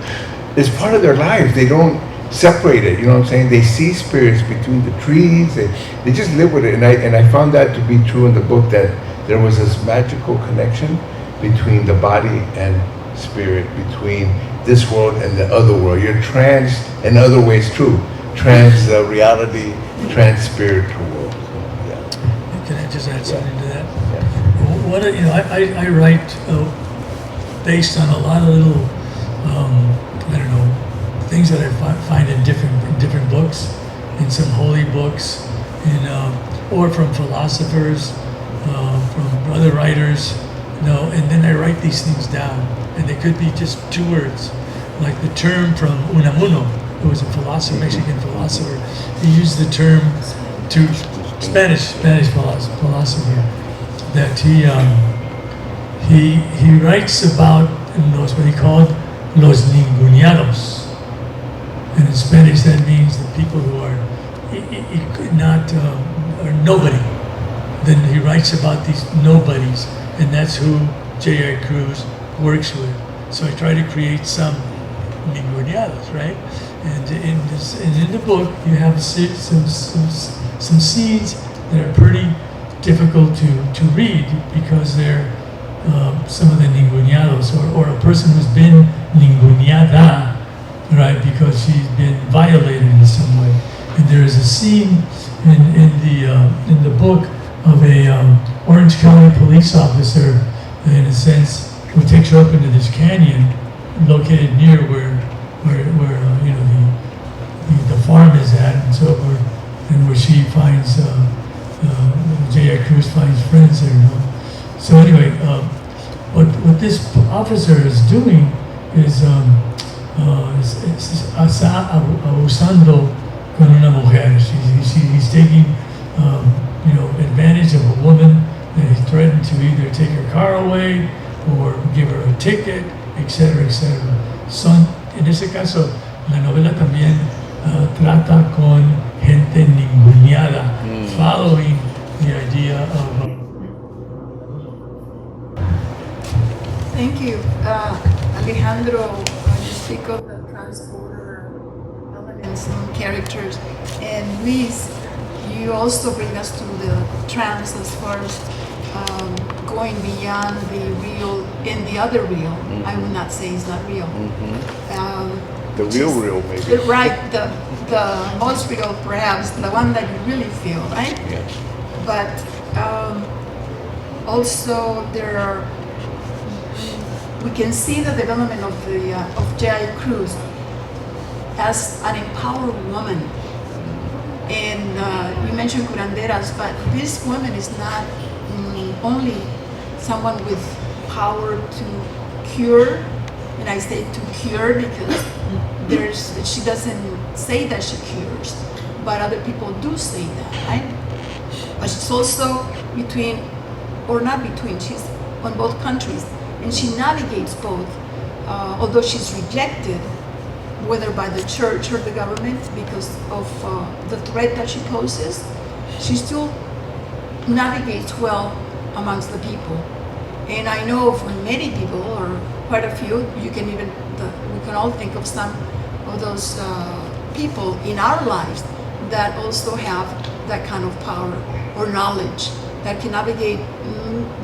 It's part of their lives. They don't separate it. You know what I'm saying? They see spirits between the trees. They just live with it. And I found that to be true in the book, that there was this magical connection between the body and spirit, between this world and the other world. You're trans in other ways too. Trans reality, trans spiritual world. So, yeah. Can I just add something to that? Yeah. What I write based on a lot of little I don't know, things that I find in different books, in some holy books, or from philosophers, from other writers, and then I write these things down, and they could be just 2 words, like the term from Unamuno, who was a philosopher, Mexican philosopher. He used the term to Spanish philosopher, that he writes about, knows what he called los ninguneados, and in Spanish that means the people who are are nobody. Then he writes about these nobodies, and that's who J.I. Cruz works with. So I try to create some ninguneados, right? And in the book you have some scenes that are pretty difficult to read, because they're some of the ninguneados, or a person who's been ninguneada, right, because she's been violated in some way. And there is a scene in the book of a Orange County police officer, in a sense, who takes her up into this canyon located near where the farm is at, and so where she finds J.I. Cruz finds friends there. So anyway, what this officer is doing is abusando con una mujer. He's taking advantage of a woman that he threatened to either take her car away or give her a ticket, etc., etc. En ese caso, la novela también trata con gente ninguneada, following the idea of. Thank you. Alejandro, you speak of the transborder elements and characters, and Luis, you also bring us to the trans as far as going beyond the real and the other real. I would not say it's not real. The real, maybe. Right, the most real, perhaps, the one that you really feel, right? Yeah. But also we can see the development of J.I. Cruz as an empowered woman. And you mentioned curanderas, but this woman is not only someone with power to cure, and I say to cure because she doesn't say that she cures, but other people do say that, right? But she's also she's on both countries, and she navigates both, although she's rejected, whether by the church or the government because of the threat that she poses, she still navigates well amongst the people. And I know for many people, or quite a few, we can all think of some of those people in our lives that also have that kind of power or knowledge that can navigate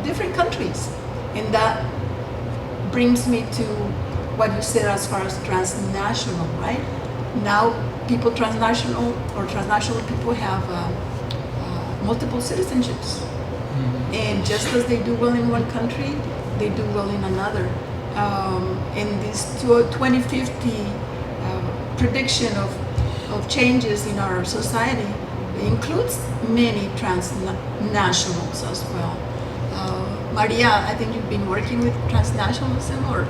different countries. And that brings me to what you said as far as transnational, right? Now people transnational people have multiple citizenships. And just as they do well in one country, they do well in another. And this 2050 prediction of changes in our society includes many transnationals as well. Maria, I think you've been working with transnationalism or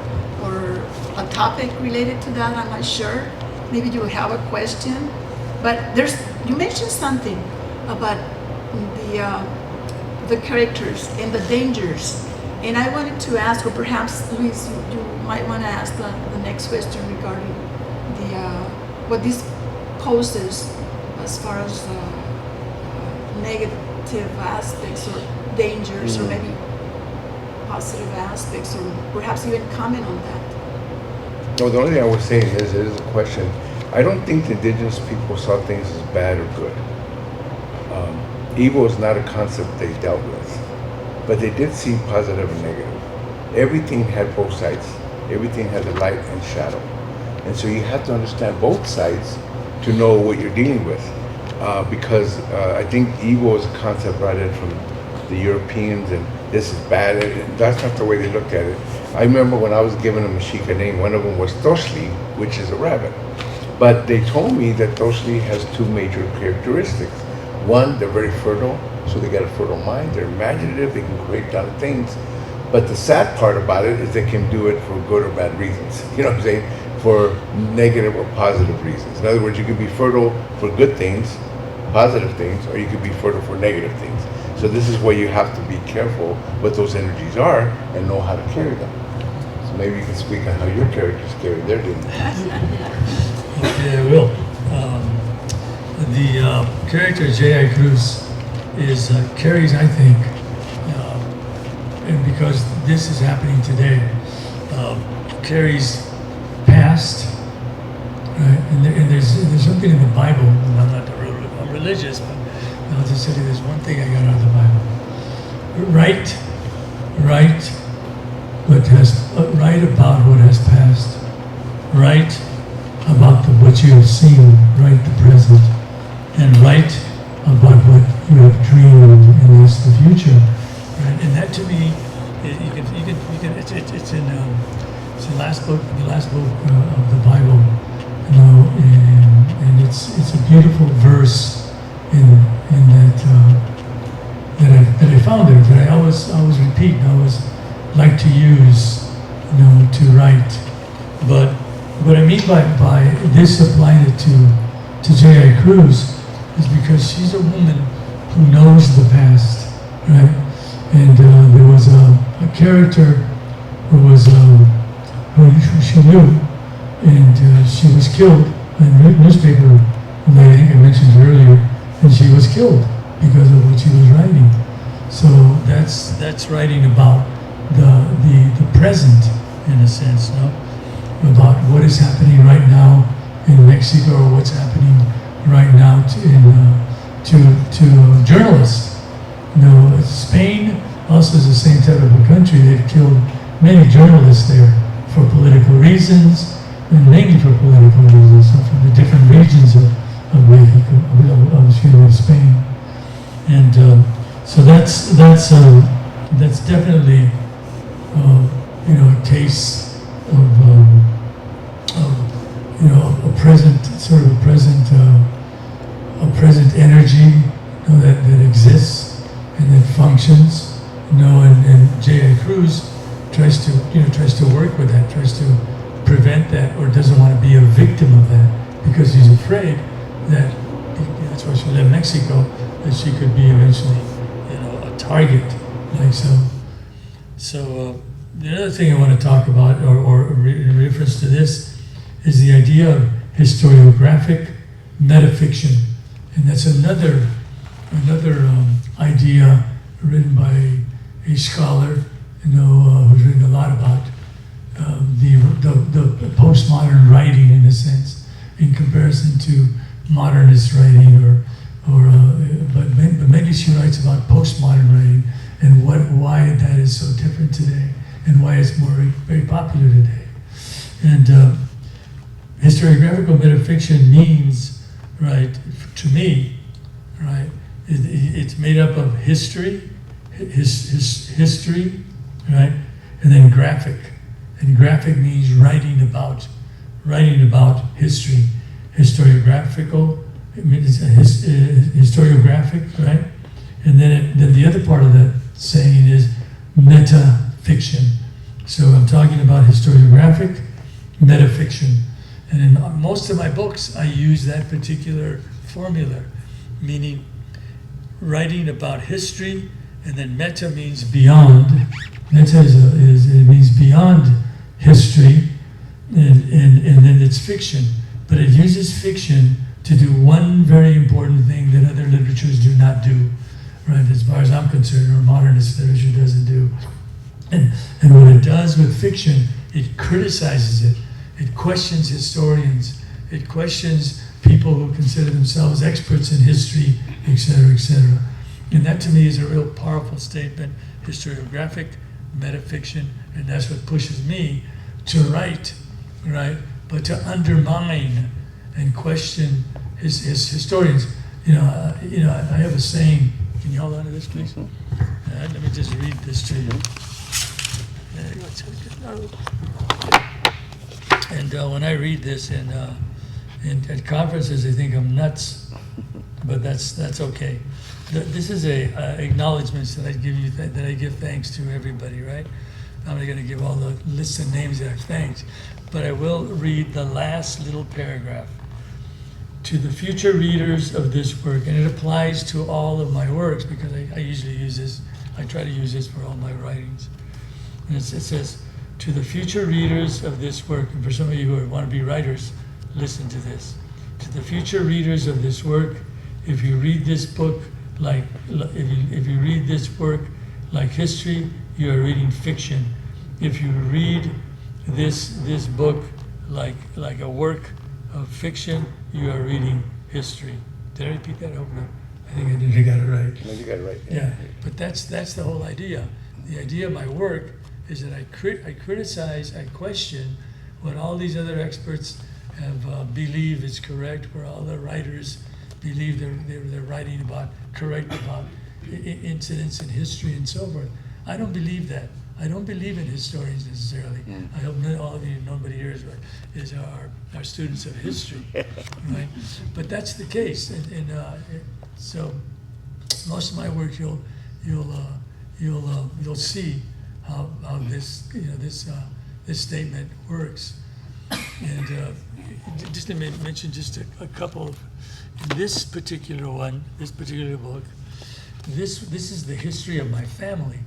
a topic related to that. I'm not sure. Maybe you have a question. But you mentioned something about the the characters and the dangers. And I wanted to ask, or perhaps Luis, you might want to ask the next question regarding the what this poses as far as negative aspects or dangers, or maybe positive aspects, or perhaps even comment on that. No, the only thing I was saying is, it is a question. I don't think the indigenous people saw things as bad or good. Evil is not a concept they dealt with, but they did see positive and negative. Everything had both sides. Everything had a light and shadow. And so you have to understand both sides to know what you're dealing with. Because I think evil is a concept brought in from the Europeans, and this is bad. And that's not the way they look at it. I remember when I was given a Mexica name, one of them was Toshli, which is a rabbit. But they told me that Toshli has two major characteristics. One, they're very fertile, so they got a fertile mind. They're imaginative, they can create a lot of things. But the sad part about it is they can do it for good or bad reasons. You know what I'm saying? For negative or positive reasons. In other words, you can be fertile for good things, positive things, or you can be fertile for negative things. So this is where you have to be careful what those energies are and know how to carry them. So maybe you can speak on how your characters carry their demons. Okay, I will. The character J.I. Cruz carries, I think, and because this is happening today, carries past, right? And there's something in the Bible, and I'm religious, but I'll just tell you there's one thing I got out of the Bible. Write about what has passed. Write about what you have seen, write the present, and write about what you have dreamed, and that's the future. Right? And that, to me, it's in the last book of the Bible, you know, and it's a beautiful verse in that I found there, that I always repeat, and always like to use, you know, to write. But what I mean by this, applying it to J.I. Cruz, is because she's a woman who knows the past, right? And there was a character who she knew, and she was killed in the newspaper, and I think I mentioned earlier, and she was killed because of what she was writing. So that's writing about the present, in a sense, no? About what is happening right now in Mexico, or what's happening right now to journalists. You know, Spain also is the same type of a country. They've killed many journalists there for political reasons, and mainly for political reasons, so from the different regions of Spain. And so that's definitely you know, a case of you know, a present energy, you know, that exists and that functions, you know, and J.I. Cruz tries to work with that, tries to prevent that, or doesn't want to be a victim of that, because he's afraid that, that's why she left Mexico, that she could be eventually, you know, a target, like so. So the other thing I want to talk about, or in reference to this, is the idea of historiographic metafiction, and that's another idea written by a scholar, you know, who's written a lot about the postmodern writing, in a sense, in comparison to modernist writing, but mainly she writes about postmodern writing and why that is so different today, and why it's very popular today. And historiographical metafiction means, right, to me, right, it's made up of history, right, and then graphic. And graphic means writing about history. Historiographical, it means historiographic, right? And then the other part of that saying is metafiction. So I'm talking about historiographic metafiction. And in most of my books, I use that particular formula, meaning writing about history And then meta means beyond. Meta it means beyond history, and then it's fiction. But it uses fiction to do one very important thing that other literatures do not do, right? As far as I'm concerned, or modernist literature doesn't do. And what it does with fiction, it criticizes it. It questions historians. It questions people who consider themselves experts in history, et cetera, et cetera. And that to me is a real powerful statement, historiographic, metafiction, and that's what pushes me to write, right? But to undermine and question his historians. I have a saying. Can you hold on to this, please? Let me just read this to you. And when I read this at conferences, they think I'm nuts, but that's okay. This is a acknowledgments that I give thanks to everybody, right? I'm not going to give all the lists of names that I've thanked, but I will read the last little paragraph. To the future readers of this work, and it applies to all of my works because I usually use this. I try to use this for all my writings. And it says, to the future readers of this work, and for some of you who want to be writers, listen to this. To the future readers of this work, if you read this book if you read this work like history, you are reading fiction. If you read this book like a work of fiction, you are reading history. Did I repeat that? I hope not. I think I did. I got it right. No, you got it right. Yeah, but that's the whole idea. The idea of my work is that I criticize, I question what all these other experts have believe is correct, where all the writers believe they're writing about incidents in history and so forth. I don't believe that. I don't believe in historians necessarily. I hope all of you, nobody here is our students of history, right? But that's the case, and so most of my work you'll see how this this statement works. And just to mention just a couple of, in this particular book, this is the history of my family,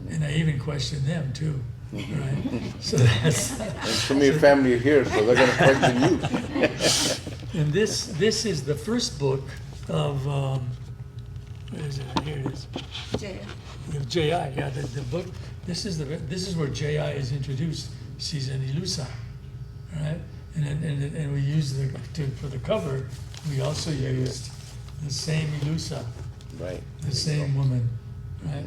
and I even question them too, right? So that's. And some of your family are here, so they're going to question you. And this is the first book of where is it? Here it is. J.I. Yeah, the book. This is where J.I. is introduced. She's an Ilusa, right? And we used for the cover. We also used the same Ilusa, Right. the same woman, right?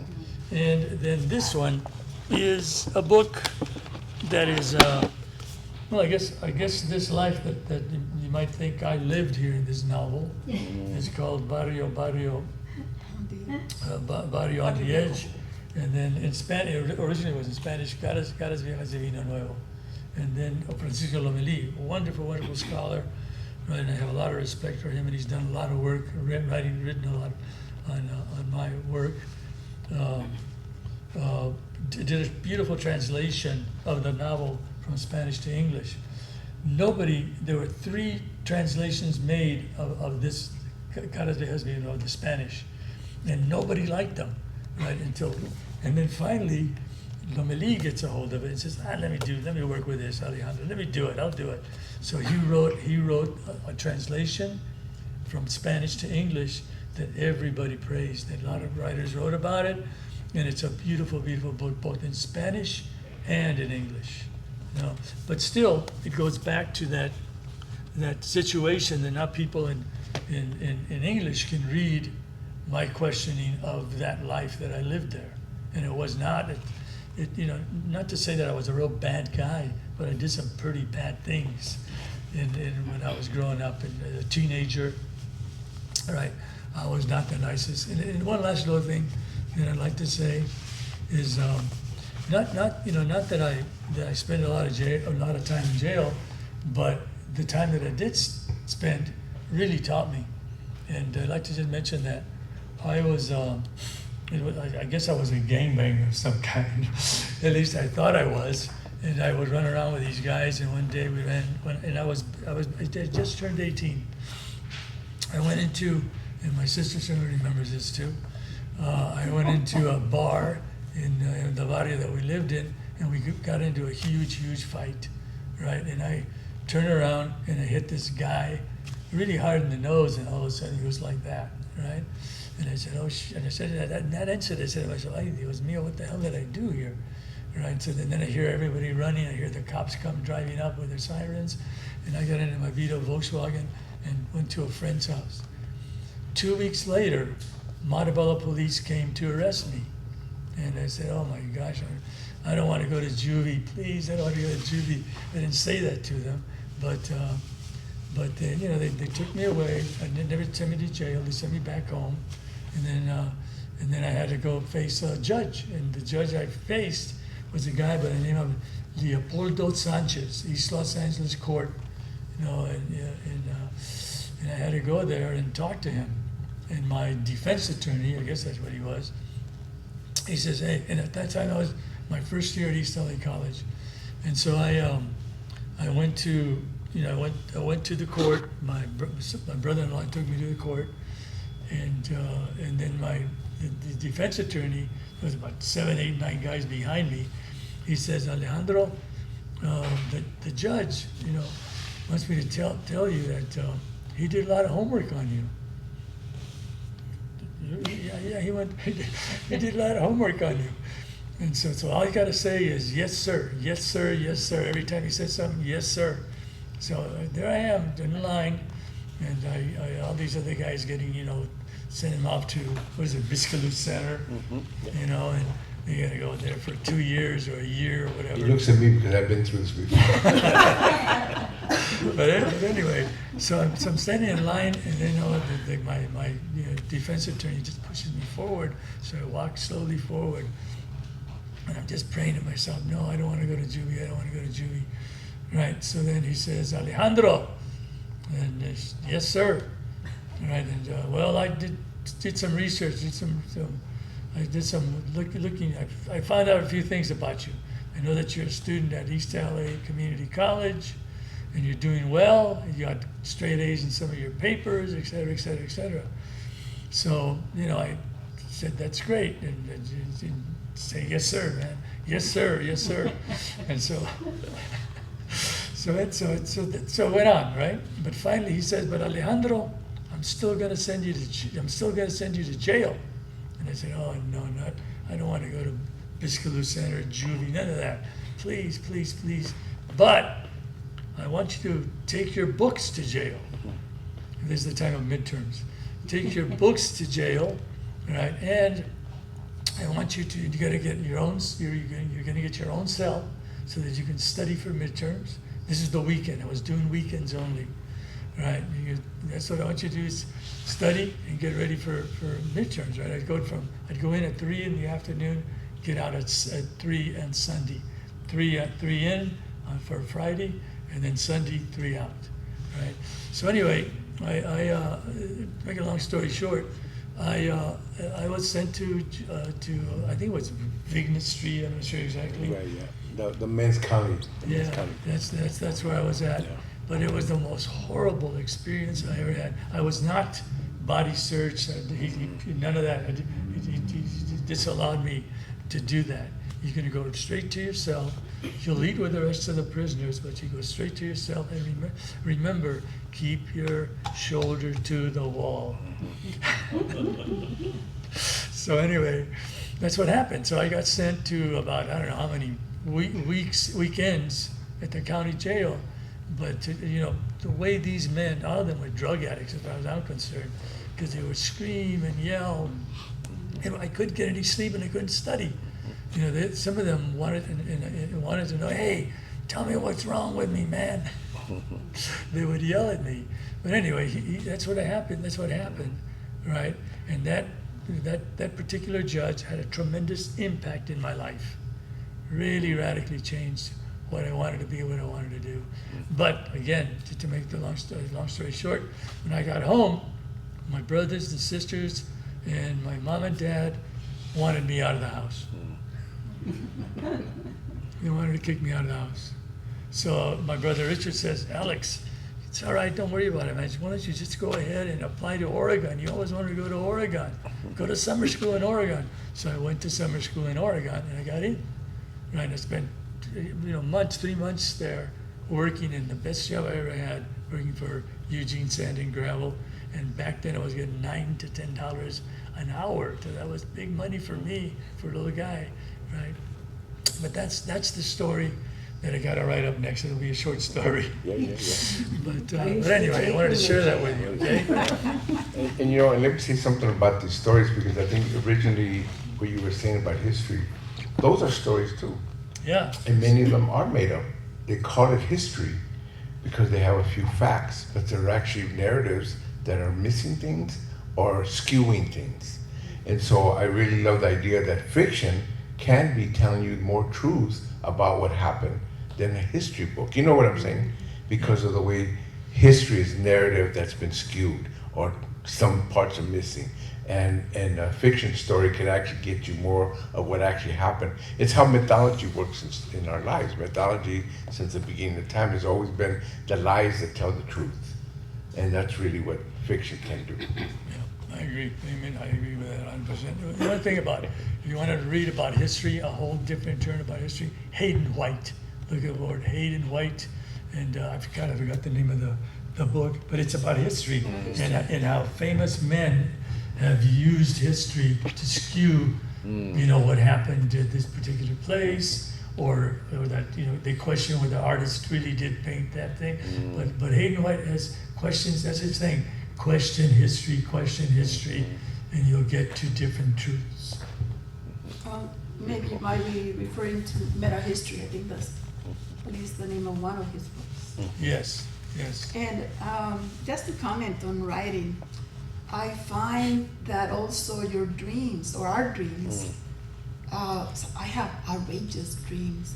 And then this one is a book that is, well, I guess this life that you might think I lived here in this novel. It's called Barrio on the Edge, and then in Spanish, originally it was in Spanish, Caras Viejas de Vino Nuevo, and then Francisco Lomelí, a wonderful scholar, right? And I have a lot of respect for him, and he's done a lot of work, written a lot on my work. Did a beautiful translation of the novel from Spanish to English. There were 3 translations made of this Caras Viejas de Vino Nuevo, the Spanish, and nobody liked them, right? And then finally, Lomelí gets a hold of it and says, let me work with this, Alejandro, I'll do it. So he wrote a translation from Spanish to English that everybody praised, that a lot of writers wrote about it, and it's a beautiful, beautiful book, both in Spanish and in English. But still, it goes back to that situation that now people in English can read my questioning of that life that I lived there. And it was not, not to say that I was a real bad guy, but I did some pretty bad things when I was growing up and as a teenager, right? I was not the nicest. And one last little thing that I'd like to say is not that I spent a lot of time in jail, but the time that I did spend really taught me. And I'd like to just mention that I guess I was a gangbanger of some kind. At least I thought I was. And I would run around with these guys, and one day I just turned 18. I went into, and my sister certainly remembers this too, I went into a bar in the barrio that we lived in, and we got into a huge fight, right? And I turned around and I hit this guy really hard in the nose, and all of a sudden he was like that, right? And I said, oh shit. And I said, that incident, I said to myself, ay, Dios mío, what the hell did I do here? Right? So then I hear everybody running, I hear the cops come driving up with their sirens, and I got into my Vito Volkswagen and went to a friend's house. 2 weeks later, Montebello police came to arrest me. And I said, oh my gosh, I don't want to go to juvie, please, I don't want to go to juvie. I didn't say that to them, but then, you know, they took me away. They never sent me to jail, they sent me back home. And then I had to go face a judge. And the judge I faced was a guy by the name of Leopoldo Sanchez, East Los Angeles Court, you know, and I had to go there and talk to him. And my defense attorney, I guess that's what he was, he says, hey, and at that time I was my first year at East LA College. And so I went to, you know, I went to the court. My brother-in-law took me to the court, and then the defense attorney, there was about 7, 8, 9 guys behind me. He says, Alejandro, the judge, you know, wants me to tell you that he did a lot of homework on you. Yeah, he did a lot of homework on you. And so all you got to say is, yes, sir, yes, sir, yes, sir. Every time he says something, yes, sir. So there I am in line, and I all these other guys getting, you know, sent him off to, what is it, Biscayne Center, you know, and they got to go there for 2 years or a year or whatever. He looks at me because I've been through this before. But anyway, so I'm standing in line, and then, you know, my you know, defense attorney just pushes me forward. So I walk slowly forward, and I'm just praying to myself, no, I don't want to go to juvie, I don't want to go to juvie. Right, so then he says, Alejandro, and yes, sir. Right, and well, I did some research, I did some looking. I found out a few things about you. I know that you're a student at East LA Community College, and you're doing well. You got straight A's in some of your papers, et cetera, et cetera, et cetera. So, you know, I said, that's great. And say, yes, sir, man. Yes, sir, yes, sir. And so it went on, right? But finally he says, but Alejandro, I'm still gonna send you to jail. And I said, oh, no, I don't want to go to Biscayne Center, juvie, none of that. Please, please, please. But I want you to take your books to jail. This is the time of midterms. Take your books to jail, right? And I want you gotta get your own, you're gonna get your own cell so that you can study for midterms. This is the weekend. I was doing weekends only, right? That's what I want you to do, is study and get ready for midterms, right? I'd go in at 3 in the afternoon, get out at 3 on Sunday. 3 in for Friday, and then Sunday 3 out, right? So anyway, I make a long story short, I was sent to I think it was Vigna Street. I'm not sure exactly. Right, yeah. The men's county. That's where I was at. Yeah. But it was the most horrible experience I ever had. I was not body searched. None of that. He disallowed me to do that. You're going to go straight to your cell. You'll eat with the rest of the prisoners, but you go straight to your cell. And remember, keep your shoulder to the wall. So anyway, that's what happened. So I got sent to about, I don't know how many weekends at the county jail. But you know, the way these men, all of them were drug addicts as far as I'm concerned, because they would scream and yell, and I couldn't get any sleep and I couldn't study. You know, some of them wanted to know, hey, tell me what's wrong with me, man. They would yell at me. But anyway, that's what happened. That's what happened, right? And that particular judge had a tremendous impact in my life. Really radically changed what I wanted to be, what I wanted to do. But again, to make the long story short, when I got home, my brothers and sisters and my mom and dad wanted me out of the house. They wanted to kick me out of the house. So my brother Richard says, Alex, It's all right, don't worry about it, man. Why don't you just go ahead and apply to Oregon? You always wanted to go to Oregon. Go to summer school in Oregon. So I went to summer school in Oregon and I got in. Right, I spent, 3 months there working in the best job I ever had, working for Eugene Sand and Gravel. And back then I was getting $9 to $10 an hour. So that was big money for me, for a little guy, right? But that's the story that I got to write up next. It'll be a short story. Yeah. But anyway, I wanted to share that with you, okay? And let me say something about these stories, because I think originally what you were saying about history, those are stories too. Yeah. And many of them are made up. They call it history because they have a few facts, but they're actually narratives that are missing things or skewing things. And so I really love the idea that fiction can be telling you more truths about what happened than a history book. You know what I'm saying? Because of the way history is narrative that's been skewed or some parts are missing. And a fiction story can actually get you more of what actually happened. It's how mythology works in our lives. Mythology, since the beginning of time, has always been the lies that tell the truth. And that's really what fiction can do. I agree. Amen. I agree with that 100%. The other thing about it, if you wanted to read about history, a whole different turn about history, Hayden White. Look at the word Hayden White. And I forgot the name of the book, but it's about history and how famous men have used history to skew, what happened at this particular place, or that, they question whether the artist really did paint that thing. But Hayden White has questions, that's his thing. Question history, and you'll get to different truths. Maybe you might be referring to meta history. I think that's at least the name of one of his books. Yes. And just to comment on writing, I find that also your dreams or our dreams, so I have outrageous dreams,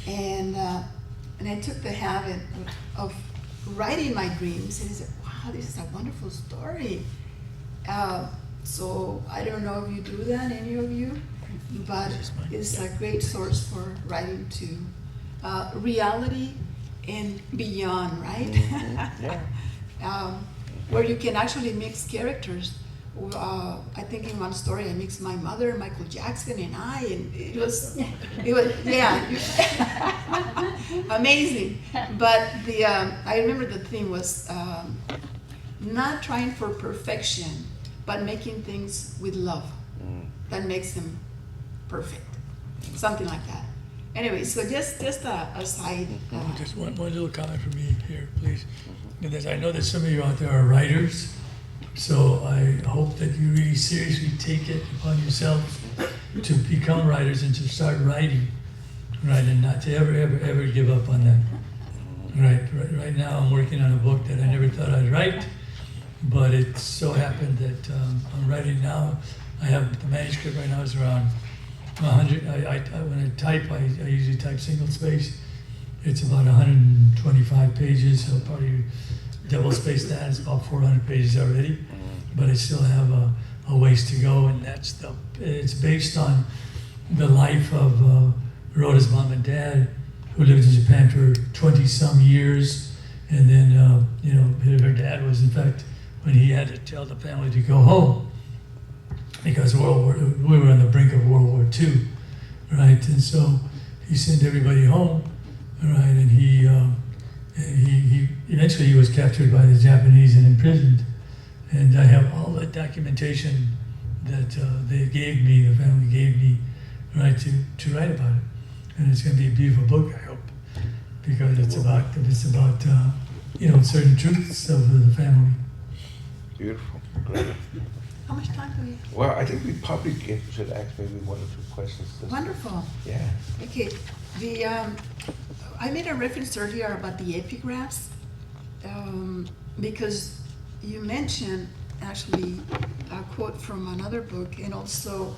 and I took the habit of writing my dreams, and I said, wow, this is a wonderful story. So I don't know if you do that, any of you, but it's a great source for writing too. Reality and beyond, right? Where you can actually mix characters. I think in one story I mixed my mother, Michael Jackson, and it was amazing. But I remember the theme was not trying for perfection, but making things with love that makes them perfect, something like that. Anyway, so just a side. Just one little comment from me here, please. And I know that some of you out there are writers, so I hope that you really seriously take it upon yourself to become writers and to start writing, right, and not to ever give up on that. Right now I'm working on a book that I never thought I'd write, but it so happened that I'm writing now. I have the manuscript right now is around 100. When I type, I usually type single space. It's about 125 pages, so probably double space that. It's about 400 pages already, but I still have a ways to go, and it's based on the life of Rhoda's mom and dad, who lived in Japan for 20-some years, and then her dad was, in fact, when he had to tell the family to go home because we were on the brink of World War II, right? And so he sent everybody home, right? And he eventually he was captured by the Japanese and imprisoned. And I have all the documentation that they gave me, the family gave me, right, to write about it. And it's going to be a beautiful book, I hope, because it's about certain truths of the family. Beautiful, great. How much time do we have? Well, I think we probably should ask maybe one or two questions. Wonderful. Yeah. Okay, I made a reference earlier about the epigraphs, because you mentioned actually a quote from another book, and also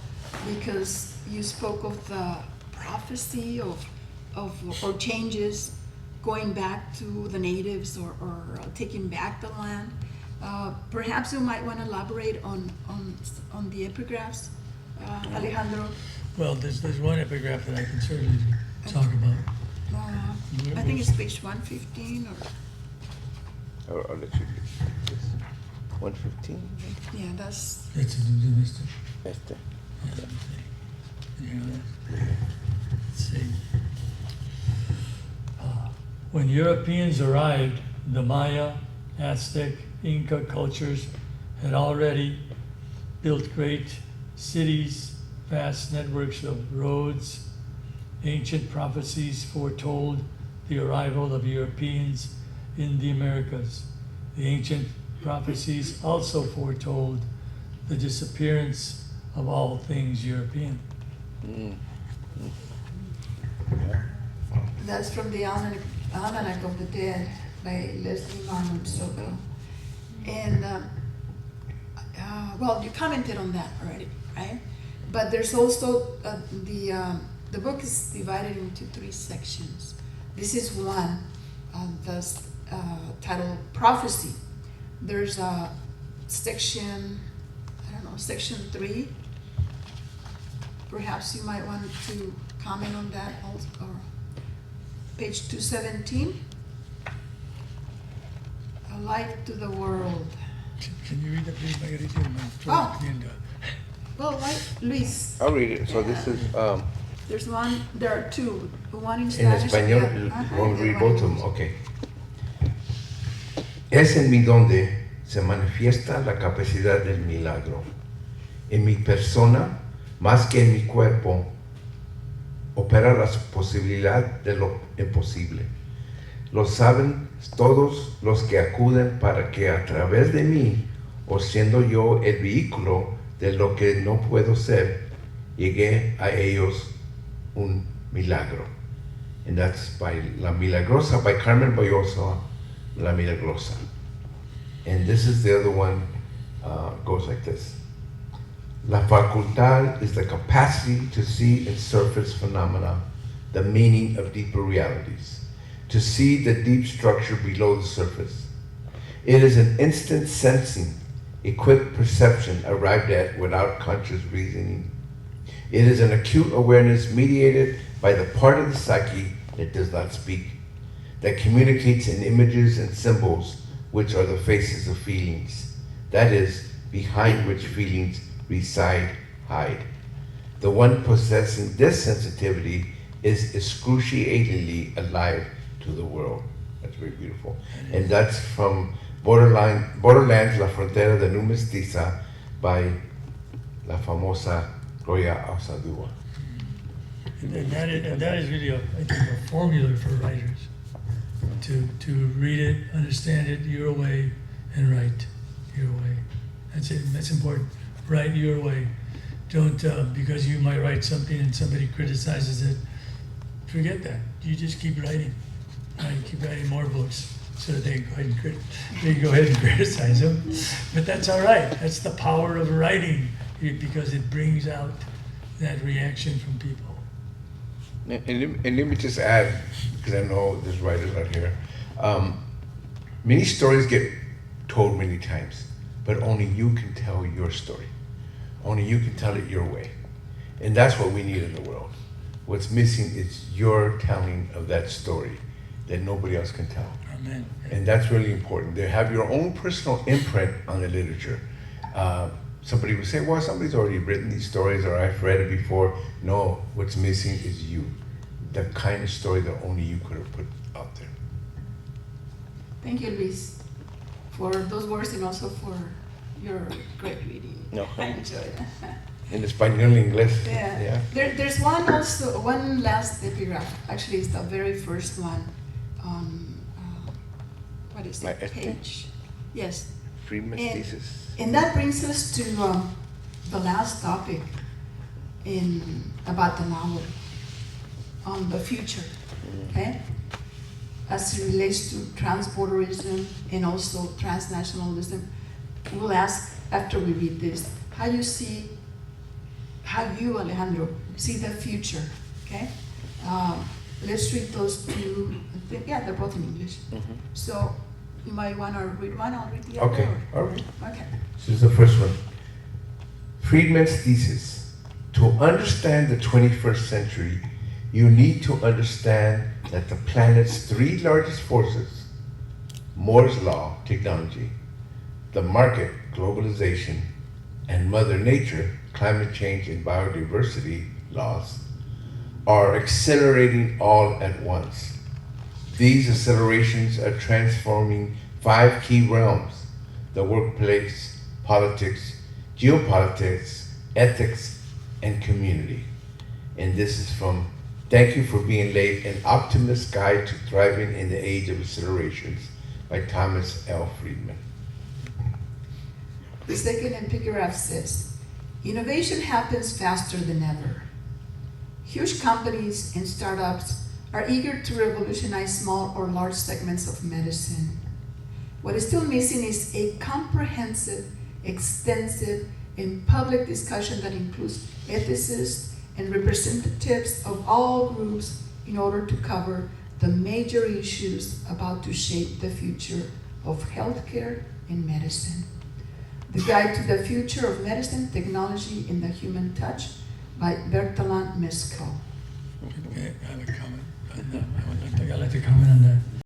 because you spoke of the prophecy or changes going back to the natives or taking back the land. Perhaps you might want to elaborate on the epigraphs, Alejandro. Well, there's one epigraph that I can certainly talk about. I think it's page 115 or I'll let you read this. 115. Yeah, that's, That's a new list. Este. Let's see. When Europeans arrived, the Maya, Aztec, Inca cultures had already built great cities, vast networks of roads. Ancient prophecies foretold the arrival of Europeans in the Americas. The ancient prophecies also foretold the disappearance of all things European. That's from the Almanac of the Dead by Leslie Marmon Stokoe. And, well, you commented on that already, right? But there's also the book is divided into 3 sections. This is one, that's titled Prophecy. There's a section, I don't know, section 3. Perhaps you might want to comment on that also, or page 217. A light to the world. Can you read that, please, Margarita? Oh. Well, right, Luis. I'll read it. So this is there's one, there are 2, one in en Spanish. español. and the other. Want to read and both of one in them? Okay. Es en mí donde se manifiesta la capacidad del milagro. En mi persona, más que en mi cuerpo, opera la posibilidad de lo imposible. Lo saben todos los que acuden para que a través de mí, o siendo yo el vehículo de lo que no puedo ser, llegue a ellos un milagro. And that's by La Milagrosa, by Carmen Boyosa, La Milagrosa. And this is the other one, goes like this. La facultad is the capacity to see in surface phenomena the meaning of deeper realities, to see the deep structure below the surface. It is an instant sensing, a quick perception arrived at without conscious reasoning. It is an acute awareness mediated by the part of the psyche that does not speak, that communicates in images and symbols, which are the faces of feelings, that is, behind which feelings reside, hide. The one possessing this sensitivity is excruciatingly alive to the world. That's very beautiful. And that's from Borderlands, La Frontera de Nu Mestiza by La Famosa Gloria Osadua. And that is really, I think, a formula for writers. To read it, understand it your way, and write your way. That's it. That's important. Write your way. Don't, because you might write something and somebody criticizes it, forget that. You just keep writing. Right? Keep writing more books so that they go ahead and criticize them. But that's all right. That's the power of writing, because it brings out that reaction from people. And let me just add, because I know there's writers out here, many stories get told many times, but only you can tell your story. Only you can tell it your way. And that's what we need in the world. What's missing is your telling of that story that nobody else can tell. Amen. And that's really important. They have your own personal imprint on the literature. Somebody would say, well, somebody's already written these stories, or I've read it before. No, what's missing is you. The kind of story that only you could have put out there. Thank you, Luis, for those words and also for your great reading. No. I enjoyed it. En español, inglés. Yeah. There's one also, one last epigraph. Actually, it's the very first one on, what is My it, este? page? Yes. Friedman's thesis. And that brings us to the last topic about the novel, on the future, okay? As it relates to transborderism and also transnationalism. We'll ask after we read this, how you, Alejandro, see the future, okay? Let's read those 2. Yeah, they're both in English. Mm-hmm. So you might want to read one, I'll read the other. Okay, all right. Okay. This is the first one. Friedman's thesis. To understand the 21st century, you need to understand that the planet's 3 largest forces, Moore's Law, technology, the market, globalization, and Mother Nature, climate change and biodiversity laws, are accelerating all at once. These accelerations are transforming 5 key realms: the workplace, politics, geopolitics, ethics, and community. And this is from Thank You for Being Late, An Optimist's Guide to Thriving in the Age of Accelerations by Thomas L. Friedman. The second epigraph says, innovation happens faster than ever. Huge companies and startups are eager to revolutionize small or large segments of medicine. What is still missing is a comprehensive, extensive, and public discussion that includes ethicists and representatives of all groups in order to cover the major issues about to shape the future of healthcare and medicine. The Guide to the Future of Medicine, Technology, and the Human Touch by Bertalan Mescal. Okay, I have a comment. I'd like to comment on that.